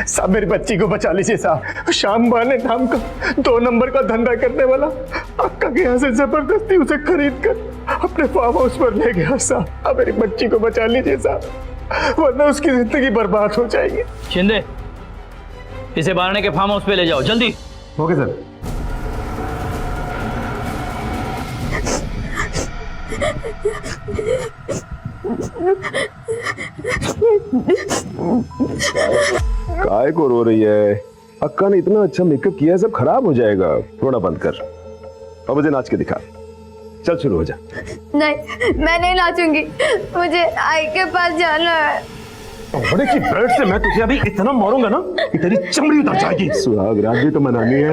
साहब मेरी बच्ची को बचा लीजिए साहब। श्याम बाने नाम का 2 नंबर का धंधा करने वाला अक्का के यहाँ से जबरदस्ती उसे खरीद कर अपने फार्म हाउस पर ले गया साहब। अब मेरी बच्ची को बचा लीजिए साहब, वरना उसकी जिंदगी बर्बाद हो जाएगी। शिंदे, इसे बारने के फार्म हाउस पे ले जाओ जल्दी। Okay sir. काय को रो रही है? अक्का ने इतना अच्छा मेकअप किया है, सब खराब हो जाएगा। रोना बंद कर और मुझे नाच के दिखा। चल शुरू हो जा। नहीं, मैं नहीं नाचूंगी, मुझे आई के पास जाना है। बड़े की ब्लड से मैं तुझे अभी इतना मारूंगा ना कि तेरी चमड़ी उतर जाएगी। सुहाग रात भी तो मनानी है।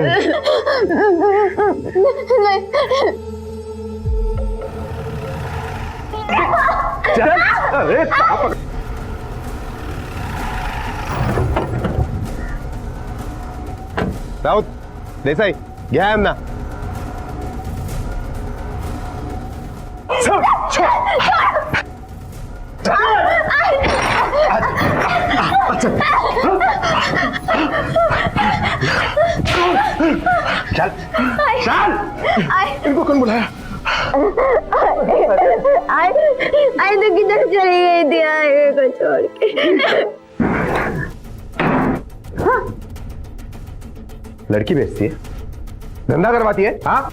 नहीं। चल, अरे राउत, देसाई, घ्या यांना. चल चल, इनको कौन बुलाया? आई तो किधर चली गई थी आगे को छोड़ के। लड़की बेचती है, धंधा करवाती है। हाँ,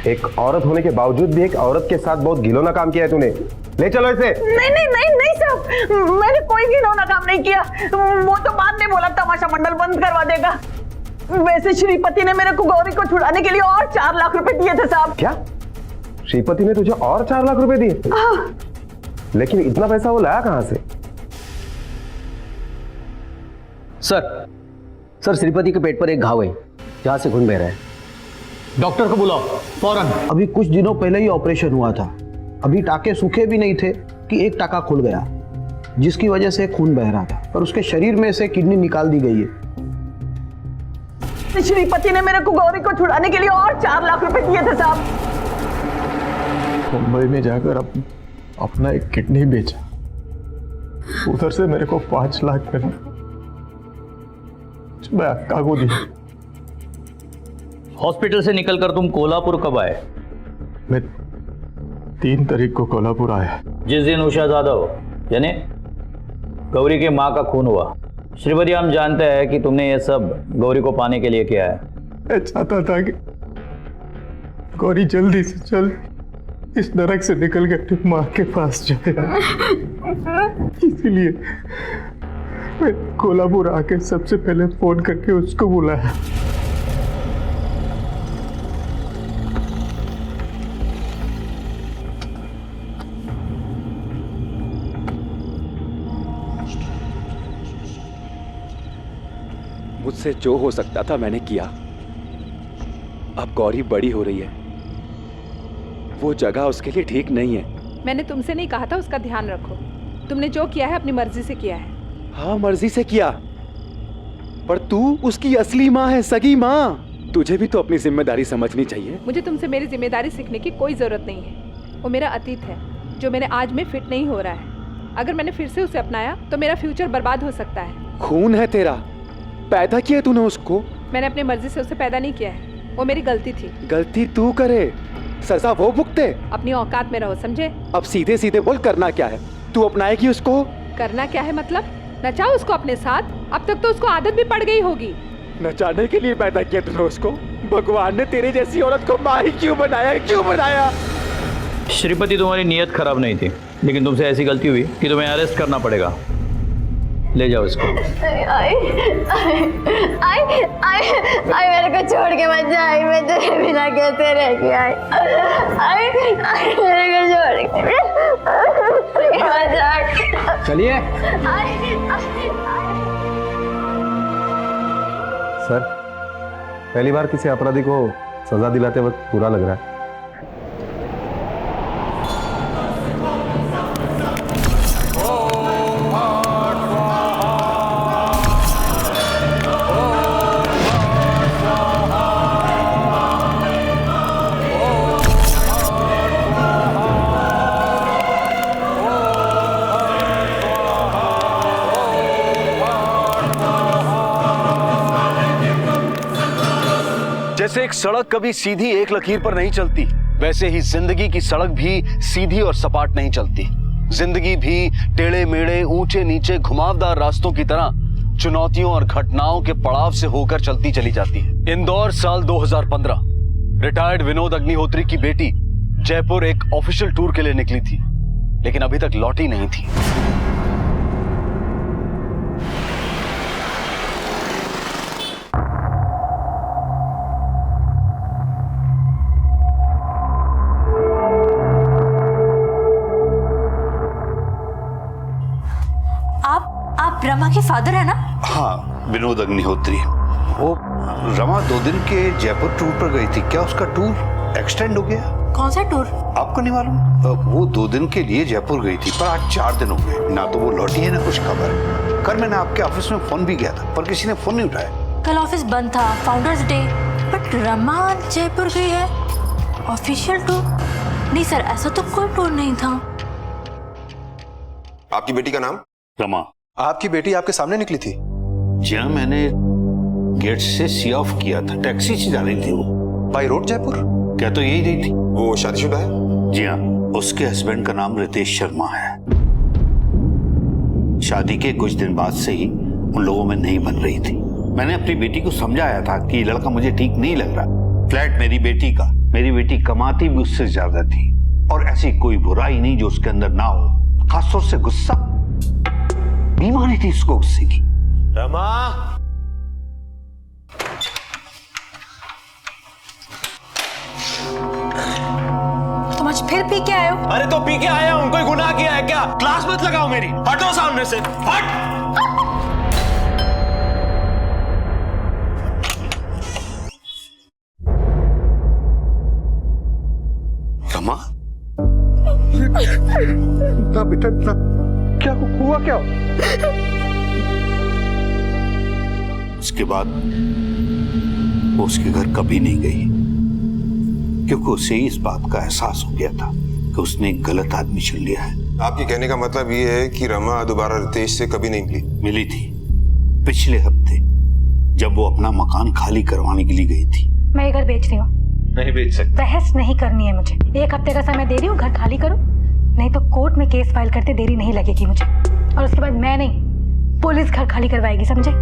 एक औरत होने के बावजूद भी एक औरत के साथ बहुत घिनौना काम किया है तूने। ले चलो इसे। नहीं नहीं नहीं नहीं साहब, मैंने कोई घिनौना काम नहीं किया। वो तो बाद में बोला तमाशा मंडल बंद करवा देगा। वैसे श्रीपति ने मेरे को गौरी को छुड़ाने के लिए और 4 लाख रुपए दिए थे साहब। क्या? श्रीपति ने तुझे और 4 लाख रुपए दिए? लेकिन इतना पैसा वो लाया कहां से? सर श्रीपति के पेट पर एक घाव है जहां से खून बह रहा है। डॉक्टर को बुलाओ फौरन। अभी कुछ दिनों पहले ही ऑपरेशन हुआ था, अभी टाके सूखे भी नहीं थे कि एक टाका खुल गया, जिसकी वजह से खून बह रहा था, पर उसके शरीर में से किडनी निकाल दी गई है। श्रीपति ने मेरे को गौरी को छुड़ाने के लिए और 4 लाख रुपए दिए थे साहब। मुंबई में जाकर अपना एक किडनी बेचा, उधर से मेरे को 5 लाख मिला, मैं अक्का को दी। हॉस्पिटल से निकलकर तुम कोल्हापुर कब आए? मैं 3 तारीख को कोल्हापुर आया। जिस दिन उषा जाधव यानी गौरी के माँ का खून हुआ। श्रीपति, हम जानते हैं कि तुमने ये सब गौरी को पाने के लिए किया है। मैं चाहता था कि गौरी जल्दी से जल्द इस नरक से निकल के अपनी माँ के पास जाए, इसीलिए मैं कोल्हापुर आके सबसे पहले फोन करके उसको बुलाया। मुझसे जो हो सकता था मैंने किया। अब गौरी बड़ी हो रही है, वो जगह उसके लिए ठीक नहीं है। मैंने तुमसे नहीं कहा था उसका ध्यान रखो। तुमने जो किया है अपनी मर्जी से किया है। हाँ, मर्जी से किया, पर तू उसकी असली माँ है, सगी माँ। तुझे भी तो अपनी जिम्मेदारी समझनी चाहिए। मुझे तुमसे मेरी जिम्मेदारी सीखने की कोई जरूरत नहीं है। वो मेरा अतीत है जो मेरे आज में फिट नहीं हो रहा है। अगर मैंने फिर से उसे अपनाया तो मेरा फ्यूचर बर्बाद हो सकता है। खून है तेरा, पैदा किया तूने उसको। मैंने अपनी मर्जी से उसे पैदा नहीं किया है, वो मेरी गलती थी। गलती तू करे, सजा वो भुगते। अपनी औकात में रहो, समझे? अब सीधे सीधे बोल, करना क्या है? तू अपनाएगी उसको? करना क्या है मतलब? नचाओ उसको अपने साथ। अब तक तो उसको आदत भी पड़ गई होगी। नचाने के लिए पैदा किया तूने उसको। भगवान ने तेरी जैसी औरत को माँ ही क्यों बनाया, क्यों बनाया? श्रीपति, तुम्हारी नीयत खराब नहीं थी, लेकिन तुमसे ऐसी गलती हुई कि तुम्हें अरेस्ट करना पड़ेगा। ले जाओ इसको। आई मेरे को छोड़ के मत जा। आई मैं तेरे बिना कैसे रह गया। आई मेरे को छोड़ के मत जा। चलिए। सर, पहली बार किसी अपराधी को सजा दिलाते वक्त बुरा लग रहा है। जैसे एक सड़क कभी सीधी एक लकीर पर नहीं चलती, वैसे ही जिंदगी की सड़क भी सीधी और सपाट नहीं चलती। जिंदगी भी टेढ़े मेढ़े, ऊंचे नीचे, घुमावदार रास्तों की तरह चुनौतियों और घटनाओं के पड़ाव से होकर चलती चली जाती है। इंदौर, साल 2015। रिटायर्ड विनोद अग्निहोत्री की बेटी जयपुर एक ऑफिशियल टूर के लिए निकली थी, लेकिन अभी तक लौटी नहीं थी। आप रमा के फादर है ना? हाँ, विनोद अग्निहोत्री। वो रमा 2 दिन के जयपुर टूर पर गई थी, क्या उसका टूर एक्सटेंड हो गया? कौन सा टूर? आपको नहीं मालूम? वो 2 दिन के लिए जयपुर गई थी, पर आज 4 दिन हो गए, ना तो वो लौटी है ना कुछ खबर। कल मैंने आपके ऑफिस में फोन भी किया था, पर किसी ने फोन नहीं उठाया। कल ऑफिस बंद था, founders day, but Rama Jaipur गई है ऑफिशियल टूर? नहीं सर, ऐसा तो कोई टूर नहीं था। आपकी बेटी का नाम? रमा। आपकी बेटी आपके सामने निकली थी? जी हाँ, मैंने गेट से सी ऑफ किया था, टैक्सी से जा रही थी वो। By road Jaipur? क्या तो यही रही थी। वो शादीशुदा है? जी हाँ, उसके हस्बैंड का नाम रितेश शर्मा है। शादी के कुछ दिन बाद से ही उन लोगों में नहीं बन रही थी। मैंने अपनी बेटी को समझाया था कि लड़का मुझे ठीक नहीं लग रहा। फ्लैट मेरी बेटी का, मेरी बेटी कमाती भी उससे ज्यादा थी, और ऐसी कोई बुराई नहीं जो उसके अंदर ना हो। खासतौर से गुस्सा, बीमारी थी उसको गुस्से की। रमा, तुम आज फिर पी के आए हो? अरे तो पी के आया हूं, कोई गुनाह किया है क्या? क्लास मत लगाओ मेरी, हटो सामने से, हट। रमा, ना बेटा ना, क्या हुआ क्या? उसके बाद वो उसके घर कभी नहीं गई, क्योंकि उसे इस बात का एहसास हो गया था कि उसने एक गलत आदमी चुन लिया है। आपके कहने का मतलब ये है कि रमा दोबारा रितेश से कभी नहीं मिली? मिली थी पिछले हफ्ते, जब वो अपना मकान खाली करवाने के लिए गई थी। मैं ये घर बेच रही हूँ। नहीं बेच सकते। बहस नहीं करनी है मुझे। 1 हफ्ते का समय दे रही हूँ, घर खाली करो, नहीं तो कोर्ट में केस फाइल करते देरी नहीं लगेगी मुझे। और उसके बाद मैं नहीं, पुलिस घर खाली करवाएगी, समझे?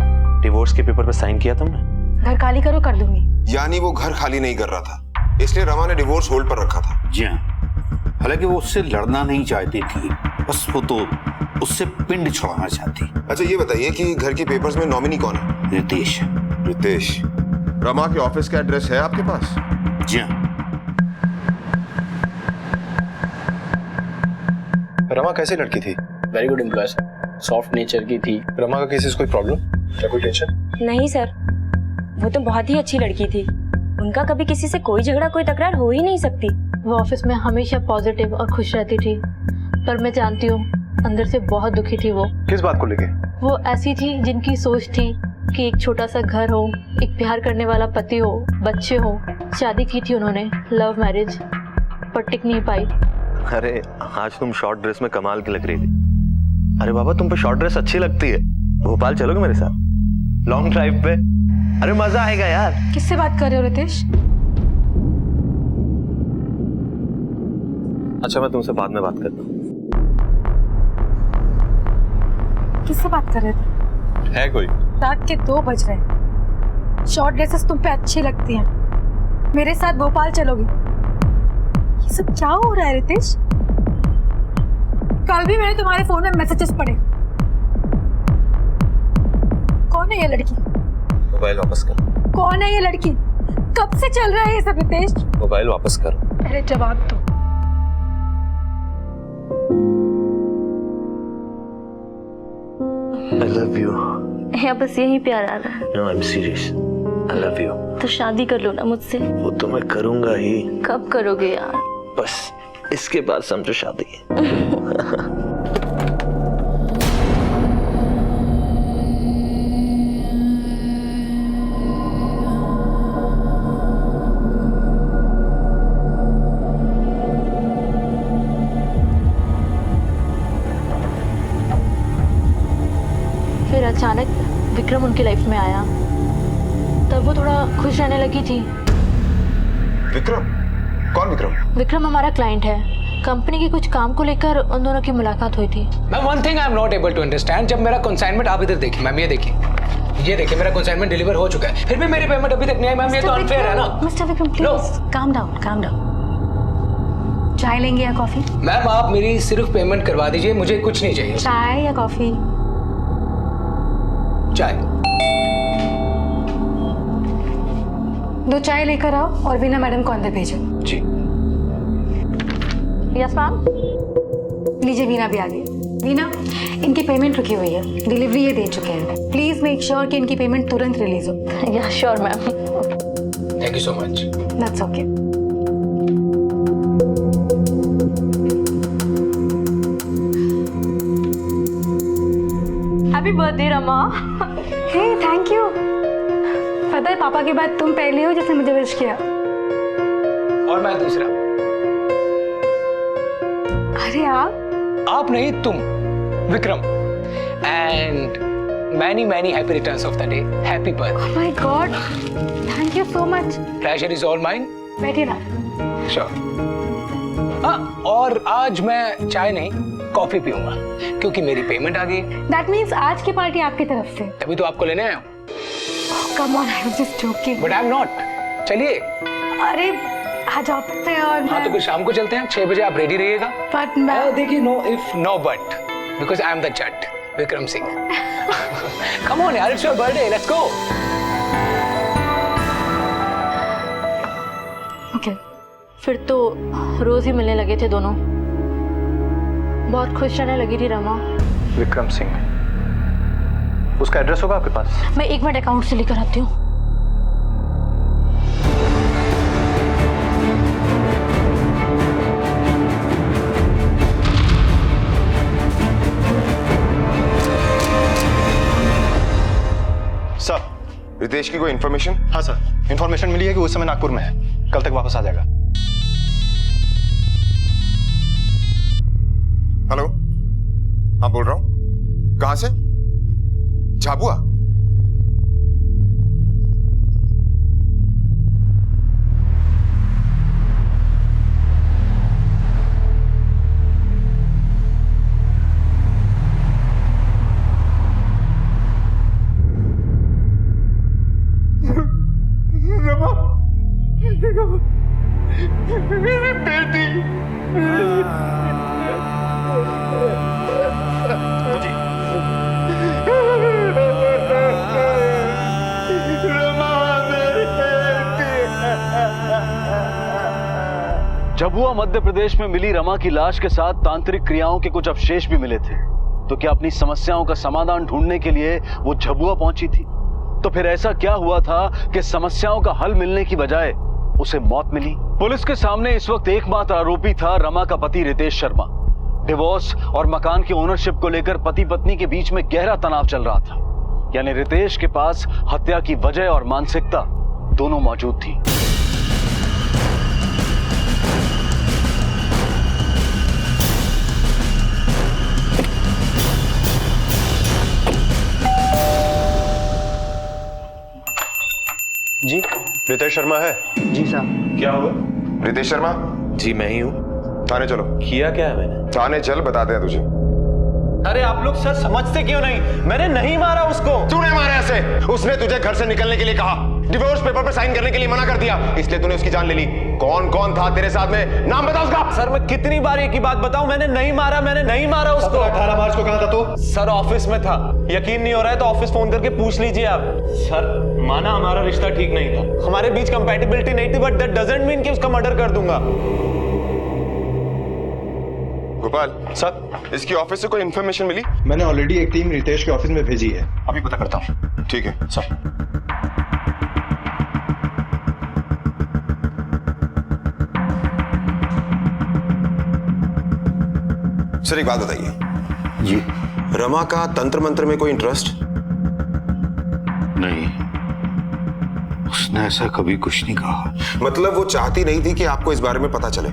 डिवोर्स के पेपर पे साइन किया तुमने? घर खाली करो, कर दूंगी। यानी वो घर खाली नहीं कर रहा था, इसलिए रमा ने डिवोर्स होल्ड पर रखा था? जी हाँ, हालांकि वो उससे लड़ना नहीं चाहती थी, बस वो तो उससे पिंड छुड़ाना चाहती। अच्छा ये बताइए कि घर के पेपर्स में नॉमिनी कौन है? रितेश। रितेश। रमा के ऑफिस का एड्रेस है आपके पास? जी हाँ। रमा कैसी लड़की थी? Very good employ sir, soft nature की थी। रमा का किसी से कोई प्रॉब्लम या कोई टेंशन? नहीं सर, वो तो बहुत ही अच्छी लड़की थी। उनका कभी किसी से कोई झगड़ा, कोई तकरार हो ही नहीं सकती। वो ऑफिस में हमेशा पॉजिटिव और खुश रहती थी, पर मैं जानती हूँ अंदर से बहुत दुखी थी वो। किस बात को लेके? वो ऐसी थी जिनकी सोच थी कि एक छोटा सा घर हो, एक प्यार करने वाला पति हो, बच्चे हो। शादी की थी उन्होंने, लव मैरिज, पर टिक नहीं पाई। अरे आज तुम शॉर्ट ड्रेस में कमाल की लग रही थी। अरे बाबा, तुम पे शॉर्ट ड्रेस अच्छी लगती है, भोपाल चलोगे मेरे साथ लॉन्ग ड्राइव पे? अरे मजा आएगा यार। किससे बात कर रहे हो रितेश? अच्छा, मैं तुमसे बाद में बात करता हूँ। किससे बात कर रहे थे? है कोई? रात के 2 बज रहे हैं। शॉर्ट ड्रेसेस तुम पे अच्छी लगती हैं, मेरे साथ भोपाल चलोगी? ये सब क्या हो रहा है रितेश? कल भी मैंने तुम्हारे फोन में मैसेजेस पढ़े, कौन है ये लड़की? मोबाइल वापस करो। कौन है ये लड़की? कब से चल रहा है ये सब रितेश? मोबाइल वापस करो। पहले जवाब दो। I love you. या बस यही प्यार आ रहा है? No, I'm serious. I love you. तो शादी कर लो ना मुझसे। वो तो मैं करूंगा ही। कब करोगे यार? बस इसके बाद समझो शादी। फिर अचानक विक्रम उनकी लाइफ में आया, तब वो थोड़ा खुश रहने लगी थी। विक्रम? कौन विक्रम? विक्रम हमारा क्लाइंट है, कंपनी के कुछ काम को लेकर उन दोनों की मुलाकात हुई थी। Ma'am one thing I am not able to understand, जब मेरा कंसाइनमेंट, आप इधर देखिए मैम, ये देखिए मेरा कंसाइनमेंट डिलीवर हो चुका है, फिर भी मेरी पेमेंट अभी तक नहीं आई मैम, ये तो अनफेयर है ना। Mister Vikram please calm down. चाय लेंगे या कॉफी? मैम आप मेरी सिर्फ पेमेंट करवा दीजिए, मुझे कुछ नहीं चाहिए। चाय या कॉफी? चाय। 2 चाय लेकर आओ और वीना मैडम को अंदर भेजो। जी। Yes ma'am. लीजिए वीना भी आ गई। वीना, इनकी पेमेंट रुकी हुई है, डिलीवरी ये दे चुके हैं, प्लीज मेक श्योर कि इनकी पेमेंट तुरंत रिलीज हो। Yeah sure ma'am. Thank you so much. That's okay. Happy birthday Rama. Hey thank you. पता है पापा के बाद तुम पहले हो जिसने मुझे विश किया। और मैं दूसरा। अरे आप नहीं, तुम Vikram. And many happy returns of the day. Happy birthday. Oh my God, thank you so much. Pleasure is all mine. बैठिए ना। श्योर। हाँ, और आज मैं चाय नहीं कॉफी पीऊंगा क्योंकि मेरी पेमेंट आ गई। दैट मीन्स आज की पार्टी आपकी तरफ से। तभी तो आपको लेने आया हूँ। Come on, I was just joking. But I am not. चलिए। अरे आज आप पे और हाँ तो फिर शाम को चलते हैं, 6 बजे आप रेडी रहिएगा। बट मैं देखिए, no if no but, because I am the Jat Vikram Singh. Come on यार, it's your birthday, let's go. Okay. फिर तो रोज ही मिलने लगे थे दोनों। बहुत खुश रहने लगी थी रमा। विक्रम सिंह, उसका एड्रेस होगा आपके पास? मैं 1 मिनट अकाउंट से लेकर आती हूँ। सर, रितेश की कोई इन्फॉर्मेशन? हाँ सर, इन्फॉर्मेशन मिली है कि उस समय नागपुर में है, कल तक वापस आ जाएगा। हेलो, हाँ बोल रहा हूँ। कहाँ से? झाबुआ? मेरी बेटी। झाबुआ मध्य प्रदेश में मिली रमा की लाश के साथ तांत्रिक क्रियाओं के कुछ अवशेष भी मिले थे। तो क्या अपनी समस्याओं का समाधान ढूंढने के लिए वो झाबुआ पहुंची थी? तो फिर ऐसा क्या हुआ था कि समस्याओं का हल मिलने की बजाय उसे मौत मिली? पुलिस के सामने इस वक्त एकमात्र आरोपी था रमा का पति रितेश शर्मा। डिवोर्स और मकान की ओनरशिप को लेकर पति पत्नी के बीच में गहरा तनाव चल रहा था। यानी रितेश के पास हत्या की वजह और मानसिकता दोनों मौजूद थी। जी, रितेश शर्मा है? जी साहब। क्या हुआ? रितेश शर्मा? जी मैं ही हूँ। थाने चलो। किया क्या है मैंने? थाने चल, बताते हैं तुझे। अरे आप लोग सर समझते क्यों नहीं? मैंने नहीं मारा उसको। तूने मारा ऐसे? उसने तुझे घर से निकलने के लिए कहा, डिवोर्स पेपर पर साइन करने के लिए मना कर दिया, इसलिए तूने उसकी जान ले ली। कौन कौन था तेरे साथ में, नाम बता उसका। सर मैं कितनी बार एक ही बात बताऊं, मैंने नहीं मारा उसको। 18 मार्च को कहां था तू? सर ऑफिस में था। यकीन नहीं हो रहा है तो ऑफिस फोन करके पूछ लीजिए आप। सर माना हमारा रिश्ता ठीक नहीं था, हमारे बीच कंपैटिबिलिटी नहीं थी, बट दैट डजंट मीन कि उसका मर्डर कर दूंगा। गोपाल सर, इसकी ऑफिस से कोई इन्फॉर्मेशन मिली? मैंने ऑलरेडी एक टीम रितेश के ऑफिस में भेजी है, अभी पता करता हूँ। ठीक है सर। सर एक बात बताइए जी। रमा का तंत्र मंत्र में कोई इंटरेस्ट? नहीं, उसने ऐसा कभी कुछ नहीं कहा। मतलब वो चाहती नहीं थी कि आपको इस बारे में पता चले।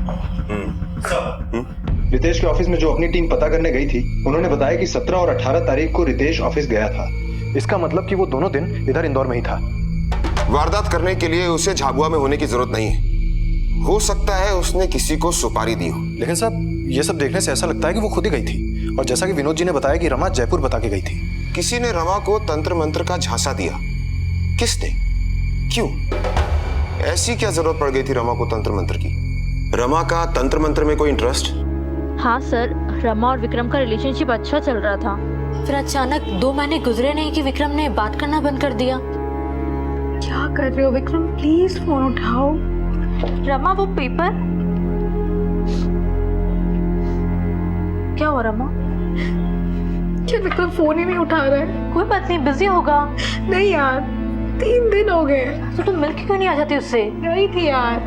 रितेश के ऑफिस में जो अपनी टीम पता करने गई थी, उन्होंने बताया कि 17 और 18 तारीख को रितेश ऑफिस गया था। इसका मतलब कि वो दोनों दिन इधर इंदौर में ही था। वारदात करने के लिए उसे झाबुआ में होने की जरूरत नहीं है। हो सकता है उसने किसी को सुपारी दी हो। लेकिन साहब, ये सब देखने से ऐसा लगता है कि वो खुद ही गई थी, और जैसा कि विनोद जी ने बताया कि रमा जयपुर बता के गई थी। किसी ने रमा को तंत्र मंत्र का झांसा दिया। किसने? क्यों? ऐसी क्या जरूरत पड़ गई थी रमा को तंत्र मंत्र की? रमा का तंत्र मंत्र में कोई इंटरेस्ट? हाँ सर, रमा और विक्रम का रिलेशनशिप अच्छा चल रहा था, फिर अचानक 2 महीने गुजरे नहीं कि विक्रम ने बात करना बंद कर दिया। क्या कर रहे हो विक्रम, प्लीज फोन उठाओ। रमा वो पेपर क्या हुआ रमा? क्या विक्रम फोन ही नहीं उठा रहा है? कोई बात नहीं, बिजी होगा। नहीं यार, 3 दिन हो गए। तो तुम मिल के क्यों नहीं आ जाती उससे? गई थी यार,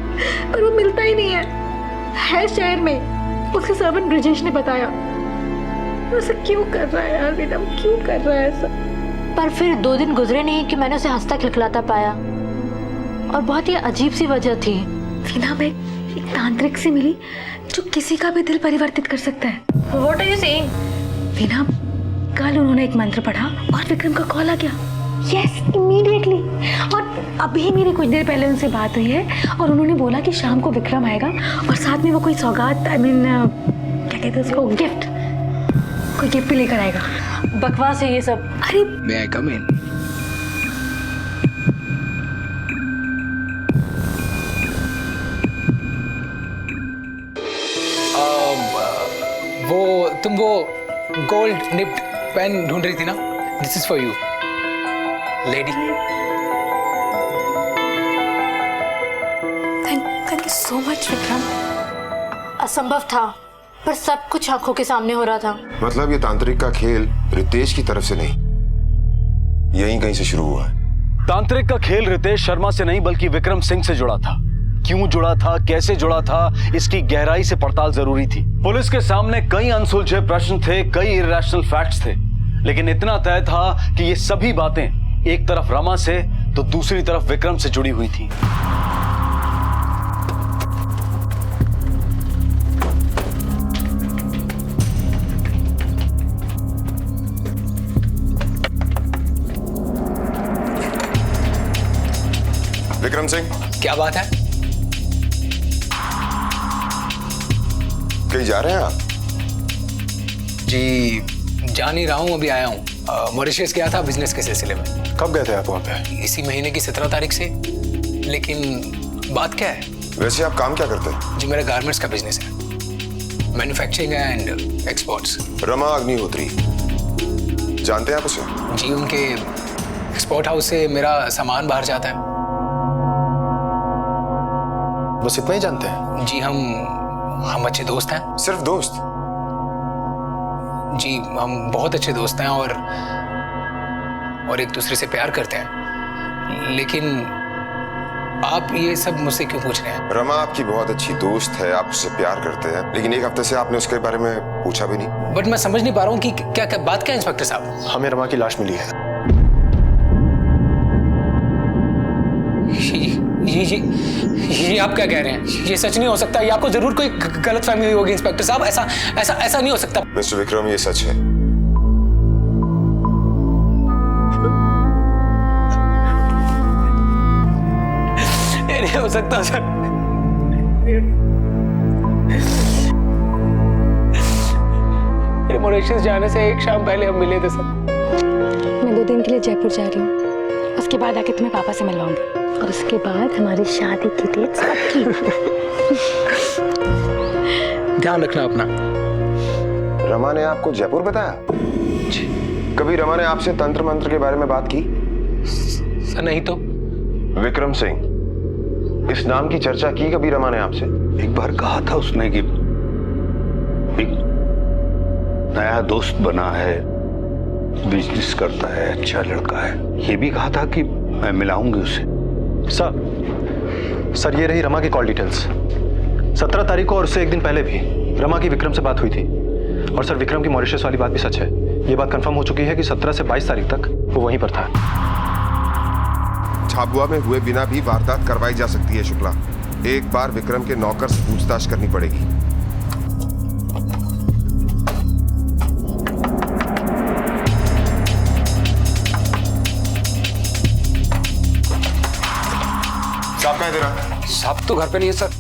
पर वो मिलता ही नहीं है शहर में। उसके सर्वेंट ब्रिजेश ने बताया। ऐसा क्यों कर रहा है यार विक्रम, क्यों कर रहा है ऐसा? पर फिर 2 दिन गुजरे नहीं कि मैंने उसे हंसता खिलखिलाता पाया, और बहुत ही अजीब सी वजह थी। वीना, मैं एक तांत्रिक से मिली जो किसी का भी दिल परिवर्तित कर सकता है। What are you saying? Veena, कल उन्होंने एक मंत्र पढ़ा और विक्रम का कॉल आ गया। Yes, immediately. और अभी मेरी कुछ देर पहले उनसे बात हुई है, और उन्होंने बोला कि शाम को विक्रम आएगा और साथ में वो कोई सौगात, क्या कहते हैं उसको, गिफ्ट, कोई गिफ्ट भी लेकर आएगा। बकवास है ये सब। अरे May I come in? तुम वो गोल्ड निप्ड पेन ढूंढ रही थी ना? This is for you lady. Thank you so much Vikram. असंभव था, पर सब कुछ आंखों के सामने हो रहा था। मतलब ये तांत्रिक का खेल रितेश की तरफ से नहीं, यहीं कहीं से शुरू हुआ है। तांत्रिक का खेल रितेश शर्मा से नहीं बल्कि विक्रम सिंह से जुड़ा था। क्यों जुड़ा था, कैसे जुड़ा था, इसकी गहराई से पड़ताल जरूरी थी। पुलिस के सामने कई अनसुलझे प्रश्न थे, कई इरैशनल फैक्ट्स थे, लेकिन इतना तय था कि ये सभी बातें एक तरफ रमा से तो दूसरी तरफ विक्रम से जुड़ी हुई थी। विक्रम सिंह, क्या बात है? कहीं जा रहे हैं आप? जी जा नहीं रहा हूँ, अभी आया हूँ। मॉरिशस गया था बिजनेस के सिलसिले में। कब गए थे आप वहाँ पे? इसी महीने की 17 तारीख से। लेकिन बात क्या है? वैसे आप काम क्या करते हैं? जी मेरा गारमेंट्स का बिजनेस है, manufacturing and exports. Rama Agnihotri, जानते हैं आप उसे? जी उनके एक्सपोर्ट हाउस से मेरा सामान बाहर जाता है। बस इतना ही जानते हैं? जी हम अच्छे दोस्त हैं। सिर्फ दोस्त? जी हम बहुत अच्छे दोस्त हैं और एक दूसरे से प्यार करते हैं। लेकिन आप ये सब मुझसे क्यों पूछ रहे हैं? रमा आपकी बहुत अच्छी दोस्त है, आप उससे प्यार करते हैं, लेकिन 1 हफ्ते से आपने उसके बारे में पूछा भी नहीं। बट मैं समझ नहीं पा रहा हूँ कि क्या बात क्या है इंस्पेक्टर साहब? हमें रमा की लाश मिली है। ये आप क्या कह रहे हैं? ये सच नहीं हो सकता। ये आपको जरूर कोई गलतफहमी हुई होगी इंस्पेक्टर साहब। ऐसा नहीं हो सकता। मिस्टर विक्रम, ये सच है। ये नहीं हो सकता सर। मॉरिशस जाने से 1 शाम पहले हम मिले थे सर। मैं 2 दिन के लिए जयपुर जा रही हूँ, उसके बाद आके तुम्हें पापा से मिलवाऊंगी। और उसके बाद हमारी शादी की डेट सबकी। ध्यान रखना अपना। रमा ने आपको जयपुर बताया? कभी रमा ने आपसे तंत्र मंत्र के बारे में बात की? सर नहीं तो। विक्रम सिंह, इस नाम की चर्चा की कभी रमा ने आपसे? एक बार कहा था उसने कि एक नया दोस्त बना है, बिजनेस करता है, अच्छा लड़का है। ये भी कहा था कि मैं मिलाऊंगी उसे। सर ये रही रमा की कॉल डिटेल्स। 17 तारीख को और उससे एक दिन पहले भी रमा की विक्रम से बात हुई थी। और सर विक्रम की मॉरिशस वाली बात भी सच है। ये बात कंफर्म हो चुकी है कि 17 से 22 तारीख तक वो वहीं पर था। झाबुआ में हुए बिना भी वारदात करवाई जा सकती है शुक्ला। एक बार विक्रम के नौकर से पूछताछ करनी पड़ेगी। साहब कहाँ है तेरा? साहब तो घर पे नहीं है सर।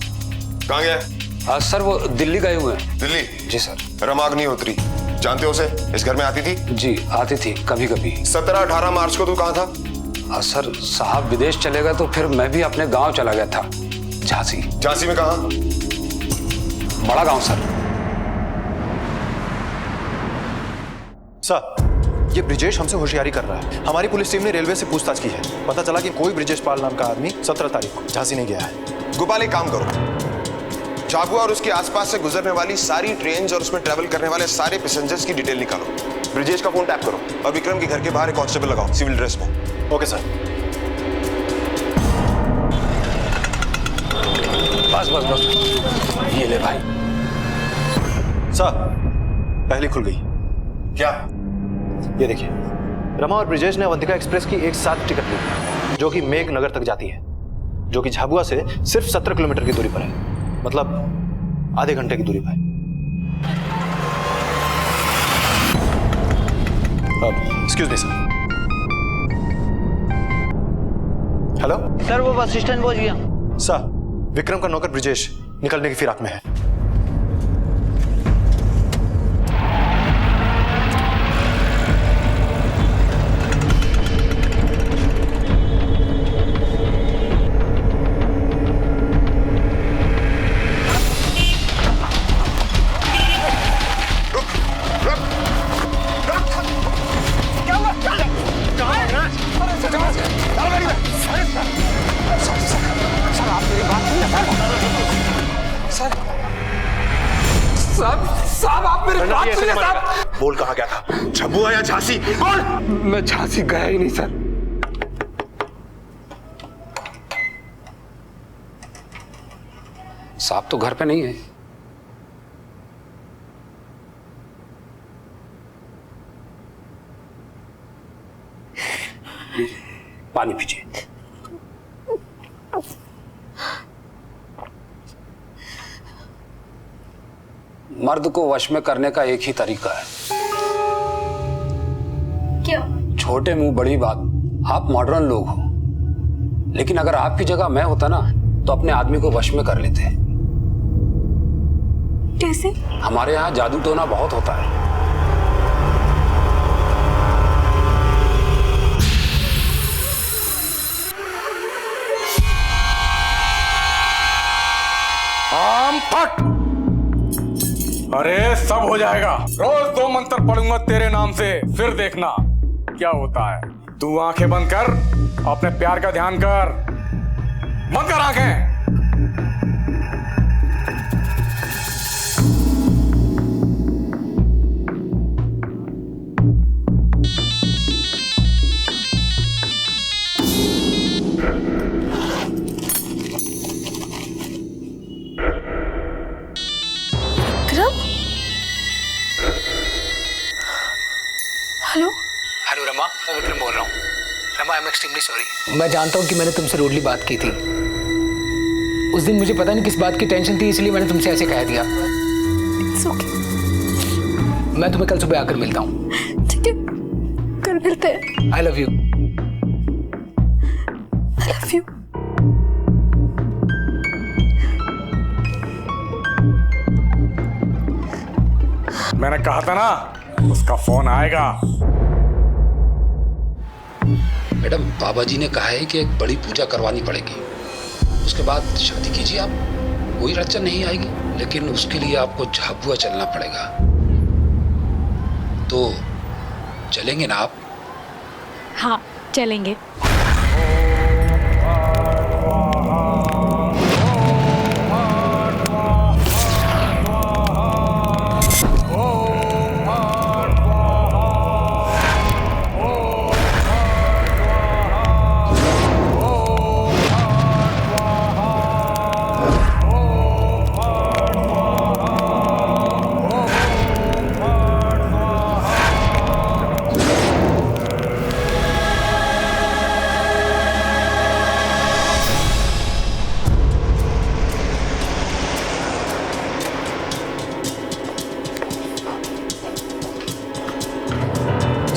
कहाँ गया? सर वो दिल्ली गए हुए हैं। दिल्ली? जी सर। रमा अग्निहोत्री जानते हो उसे? इस घर में आती थी? जी आती थी कभी कभी। 17-18 मार्च को तू कहाँ था? सर साहब विदेश चले गए तो फिर मैं भी अपने गांव चला गया था, झांसी। झांसी में कहाँ? बड़ा गांव सर। सर ये ब्रिजेश हमसे होशियारी कर रहा है। हमारी पुलिस टीम ने रेलवे से पूछताछ की है। पता चला कि कोई ब्रिजेश पाल नाम का आदमी 17 तारीख को झांसी नहीं गया है। गोपाल एक काम करो, झाबुआ और उसके आसपास से गुजरने वाली सारी ट्रेन्स और उसमें ट्रैवल करने वाले सारे पैसेंजर्स की डिटेल निकालो। ब्रिजेश का फोन टैप करो और विक्रम के घर के बाहर एक कांस्टेबल लगाओ सिविल ड्रेस में। Okay sir. बस बस बस ये ले भाई। सर पहली खुल गई। क्या? ये देखिए, रमा और ब्रिजेश ने अवंतिका एक्सप्रेस की एक साथ टिकट ली जो कि मेघ नगर तक जाती है, जो कि झाबुआ से सिर्फ 17 किलोमीटर की दूरी पर है। मतलब आधे घंटे की दूरी पर। Excuse me sir. Hello sir वो बस स्टैंड पहुंच गया। सर विक्रम का नौकर ब्रिजेश निकलने की फिराक में है। बोल कहाँ गया था? झाबुआ या झांसी? बोल। मैं झांसी गया ही नहीं सर। साहब तो घर पे नहीं है। पानी पीजिए। मर्द को वश में करने का एक ही तरीका है। क्या? छोटे मुंह बड़ी बात। आप मॉडर्न लोग हो, लेकिन अगर आपकी जगह मैं होता ना तो अपने आदमी को वश में कर लेते। कैसे? हमारे यहाँ जादू टोना बहुत होता है। आम फट। अरे सब हो जाएगा। रोज 2 मंत्र पढ़ूंगा तेरे नाम से, फिर देखना क्या होता है। तू आंखें बंद कर, अपने प्यार का ध्यान कर। बंद कर आंखें। हेलो हेलो रमा, मैं विक्रम बोल रहा हूँ। Rama I am extremely sorry. मैं जानता हूँ कि मैंने तुमसे रूडली बात की थी। उस दिन मुझे पता नहीं किस बात की टेंशन थी, इसलिए मैंने तुमसे ऐसे कह दिया। It's okay. मैं तुम्हें कल सुबह आकर मिलता हूँ। ठीक है, कल मिलते हैं। I love you. I love you. मैंने कहा था ना उसका फोन आएगा। मैडम बाबा जी ने कहा है कि एक बड़ी पूजा करवानी पड़ेगी, उसके बाद शादी कीजिए आप, कोई अड़चन नहीं आएगी। लेकिन उसके लिए आपको झाबुआ चलना पड़ेगा। तो चलेंगे ना आप? हाँ चलेंगे।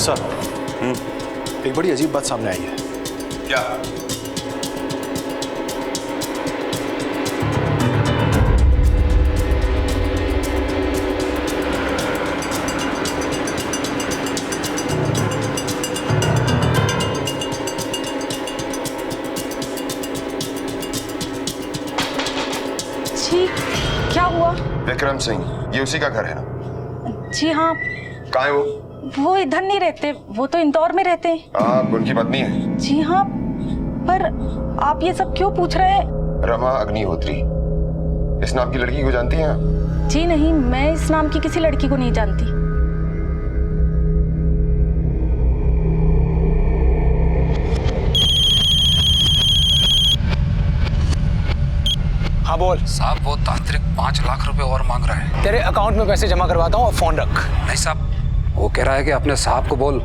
सर, एक बड़ी अजीब बात सामने आई है। क्या? जी क्या हुआ? विक्रम सिंह, ये उसी का घर है ना? जी हाँ। कहाँ है वो? वो इधर नहीं रहते, वो तो इंदौर में रहते हैं। आप उनकी पत्नी हैं? जी हाँ, पर आप ये सब क्यों पूछ रहे हैं? रमा अग्निहोत्री, इस नाम की लड़की को जानती हैं आप? जी नहीं, मैं इस नाम की किसी लड़की को नहीं जानती। हाँ बोल साहब, वो तांत्रिक 5 लाख रुपए और मांग रहा है। तेरे अकाउंट में पैसे जमा करवाता हूँ और फोन रख। नहीं साहब, वो कह रहा है कि अपने साहब को बोल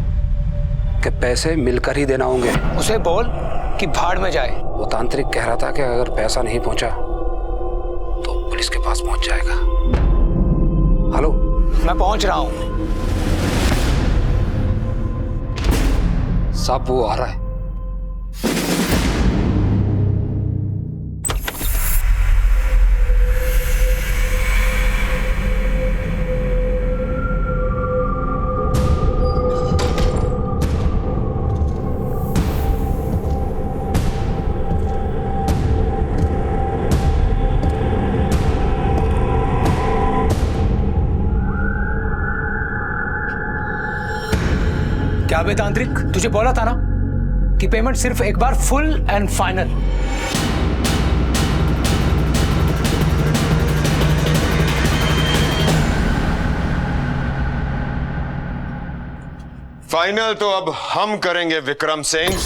कि पैसे मिलकर ही देना होंगे। उसे बोल कि भाड़ में जाए। वो तांत्रिक कह रहा था कि अगर पैसा नहीं पहुंचा तो पुलिस के पास पहुंच जाएगा। हेलो, मैं पहुंच रहा हूं। साहब वो आ रहा है। क्या बे तांत्रिक, तुझे बोला था ना कि पेमेंट सिर्फ एक बार फुल एंड फाइनल। फाइनल तो अब हम करेंगे विक्रम सिंह।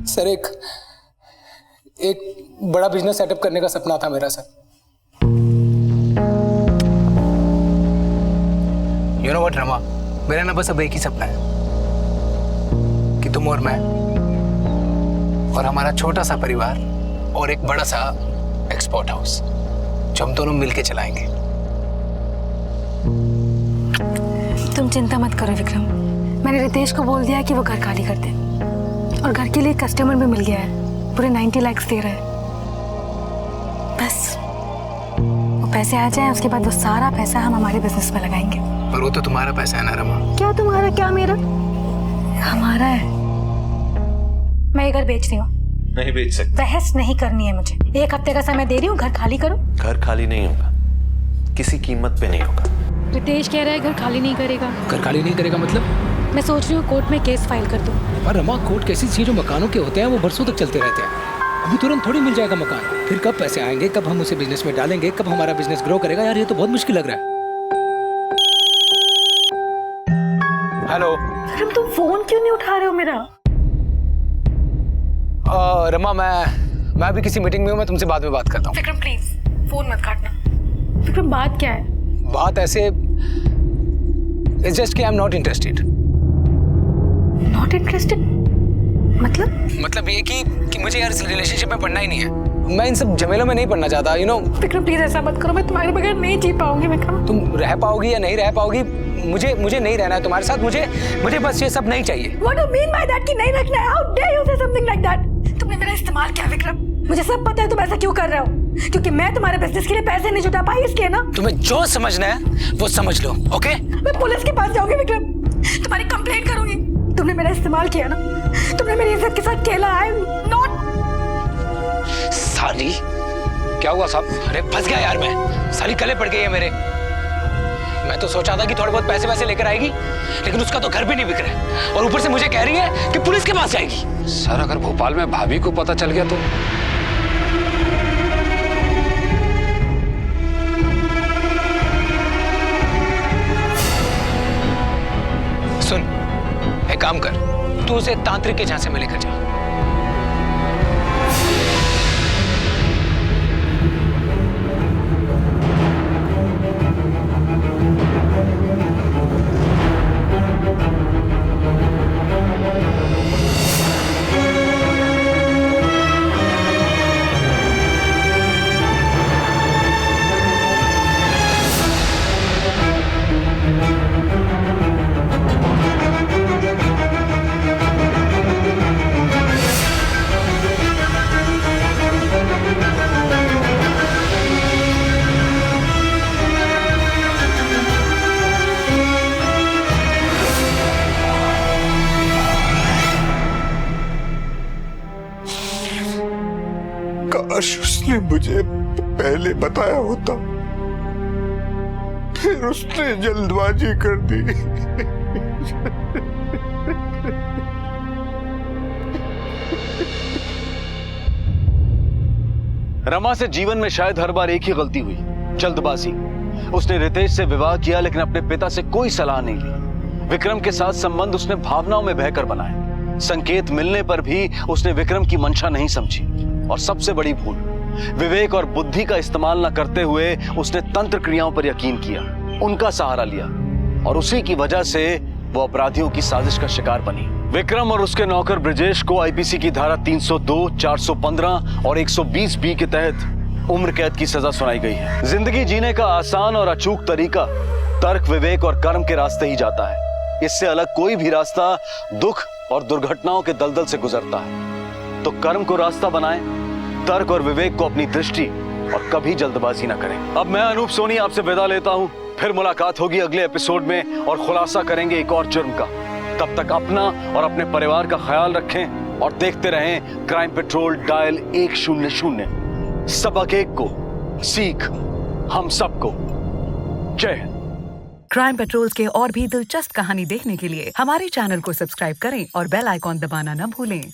सर, एक बड़ा बिजनेस सेटअप करने का सपना था मेरा sir. You know what Rama, मेरा ना बस अब एक ही सपना है कि तुम और मैं और हमारा छोटा सा परिवार और एक बड़ा सा एक्सपोर्ट हाउस जो हम दोनों मिलके चलाएंगे। तुम चिंता मत करो विक्रम, मैंने रितेश को बोल दिया है कि वो घर खाली कर दे, और घर के लिए कस्टमर भी मिल गया है, पूरे 90 लाख दे रहा है। बस वो पैसे आ जाए, उसके बाद वो सारा पैसा हम हमारे बिजनेस में लगाएंगे। पर वो तो तुम्हारा पैसा है ना रमा। क्या तुम्हारा, क्या मेरा? हमारा है। मैं ये घर बेच रही हूँ। नहीं बेच सकते। बहस नहीं करनी है मुझे। 1 हफ्ते का समय दे रही हूँ, घर खाली करो। घर खाली नहीं होगा, किसी कीमत पे नहीं होगा। रितेश कह रहा है घर खाली नहीं करेगा। घर खाली नहीं करेगा मतलब? मैं सोच रही हूँ कोर्ट में केस फाइल कर दूँ। पर रमा, कोर्ट कैसी चीज जो मकानों के होते हैं वो बरसों तक चलते रहते हैं। अभी तुरंत थोड़ी मिल जाएगा मकान, फिर कब पैसे आएंगे, कब हम उसे बिजनेस में डालेंगे, कब हमारा बिजनेस ग्रो करेगा। यार ये तो बहुत मुश्किल लग रहा है। हेलो विक्रम, तुम फोन क्यों नहीं उठा रहे हो मेरा? रमा, मैं अभी किसी मीटिंग में हूँ, मैं तुमसे बाद में बात करता हूँ। विक्रम प्लीज फोन मत काटना। विक्रम बात क्या है? बात ऐसे, इट्स जस्ट कि आई am not interested. Not interested मतलब ये कि मुझे यार इस रिलेशनशिप में पढ़ना ही नहीं है। मैं इन सब झमेलों में नहीं पढ़ना चाहता, यू नो। विक्रम प्लीज ऐसा मत करो, मैं तुम्हारे बगैर नहीं जी पाऊंगी विक्रम। तुम रह पाओगी या नहीं रह पाओगी, मुझे नहीं रहना है तुम्हारे साथ। मुझे बस ये सब नहीं चाहिए। What do you mean by that कि नहीं रखना है? How dare you say something like that? तुमने मेरा इस्तेमाल किया विक्रम, मुझे सब पता है तुम ऐसा क्यों कर रहे हो, क्योंकि मैं तुम्हारे बिजनेस के लिए पैसे नहीं जुटा पाई इसलिए ना। तुम्हें जो समझना है वो समझ लो, ओके? मैं पुलिस के पास जाऊंगी विक्रम, तुम्हारी कंप्लेंट करूंगी। तुमने मेरा इस्तेमाल किया ना, तुमने मेरी इज्जत के साथ खेला। आई एम नॉट। साली क्या हुआ साहब? अरे फंस गया यार मैं, साली गले पड़ गई है मेरे। मैं तो सोचा था कि थोड़े बहुत पैसे वैसे लेकर आएगी, लेकिन उसका तो घर भी नहीं बिक रहा है और ऊपर से मुझे कह रही है कि पुलिस के पास जाएगी। सर अगर भोपाल में भाभी को पता चल गया तो? सुन, एक काम कर, तू उसे तांत्रिक के झांसे में लेकर जा। काश उसने मुझे पहले बताया होता, फिर उसने जल्दबाजी कर दी। रमा से जीवन में शायद हर बार एक ही गलती हुई, जल्दबाजी। उसने रितेश से विवाह किया लेकिन अपने पिता से कोई सलाह नहीं ली। विक्रम के साथ संबंध उसने भावनाओं में बहकर बनाए। संकेत मिलने पर भी उसने विक्रम की मंशा नहीं समझी। और सबसे बड़ी भूल, विवेक और बुद्धि का इस्तेमाल न करते हुए उसने तंत्र क्रियाओं पर यकीन किया, उनका सहारा लिया और उसी की वजह से वो अपराधियों की साजिश का शिकार बनी। विक्रम और उसके नौकर ब्रिजेश को आईपीसी की धारा 302, 415 और 120 बी के तहत उम्र कैद की सजा सुनाई गई है। जिंदगी जीने का आसान और अचूक तरीका तर्क, विवेक और कर्म के रास्ते ही जाता है। इससे अलग कोई भी रास्ता दुख और दुर्घटनाओं के दलदल से गुजरता है। तो कर्म को रास्ता बनाएं, तर्क और विवेक को अपनी दृष्टि और कभी जल्दबाजी न करें। अब मैं अनूप सोनी आपसे विदा लेता हूं। फिर मुलाकात होगी अगले एपिसोड में और खुलासा करेंगे एक और जुर्म का। तब तक अपना और अपने परिवार का ख्याल रखें और देखते रहें क्राइम पेट्रोल डायल 100। सबक एक को, सीख हम सबको। जय हिंद। क्राइम पेट्रोल के और भी दिलचस्प कहानी देखने के लिए हमारे चैनल को सब्सक्राइब करें और बेल आइकॉन दबाना न भूलें।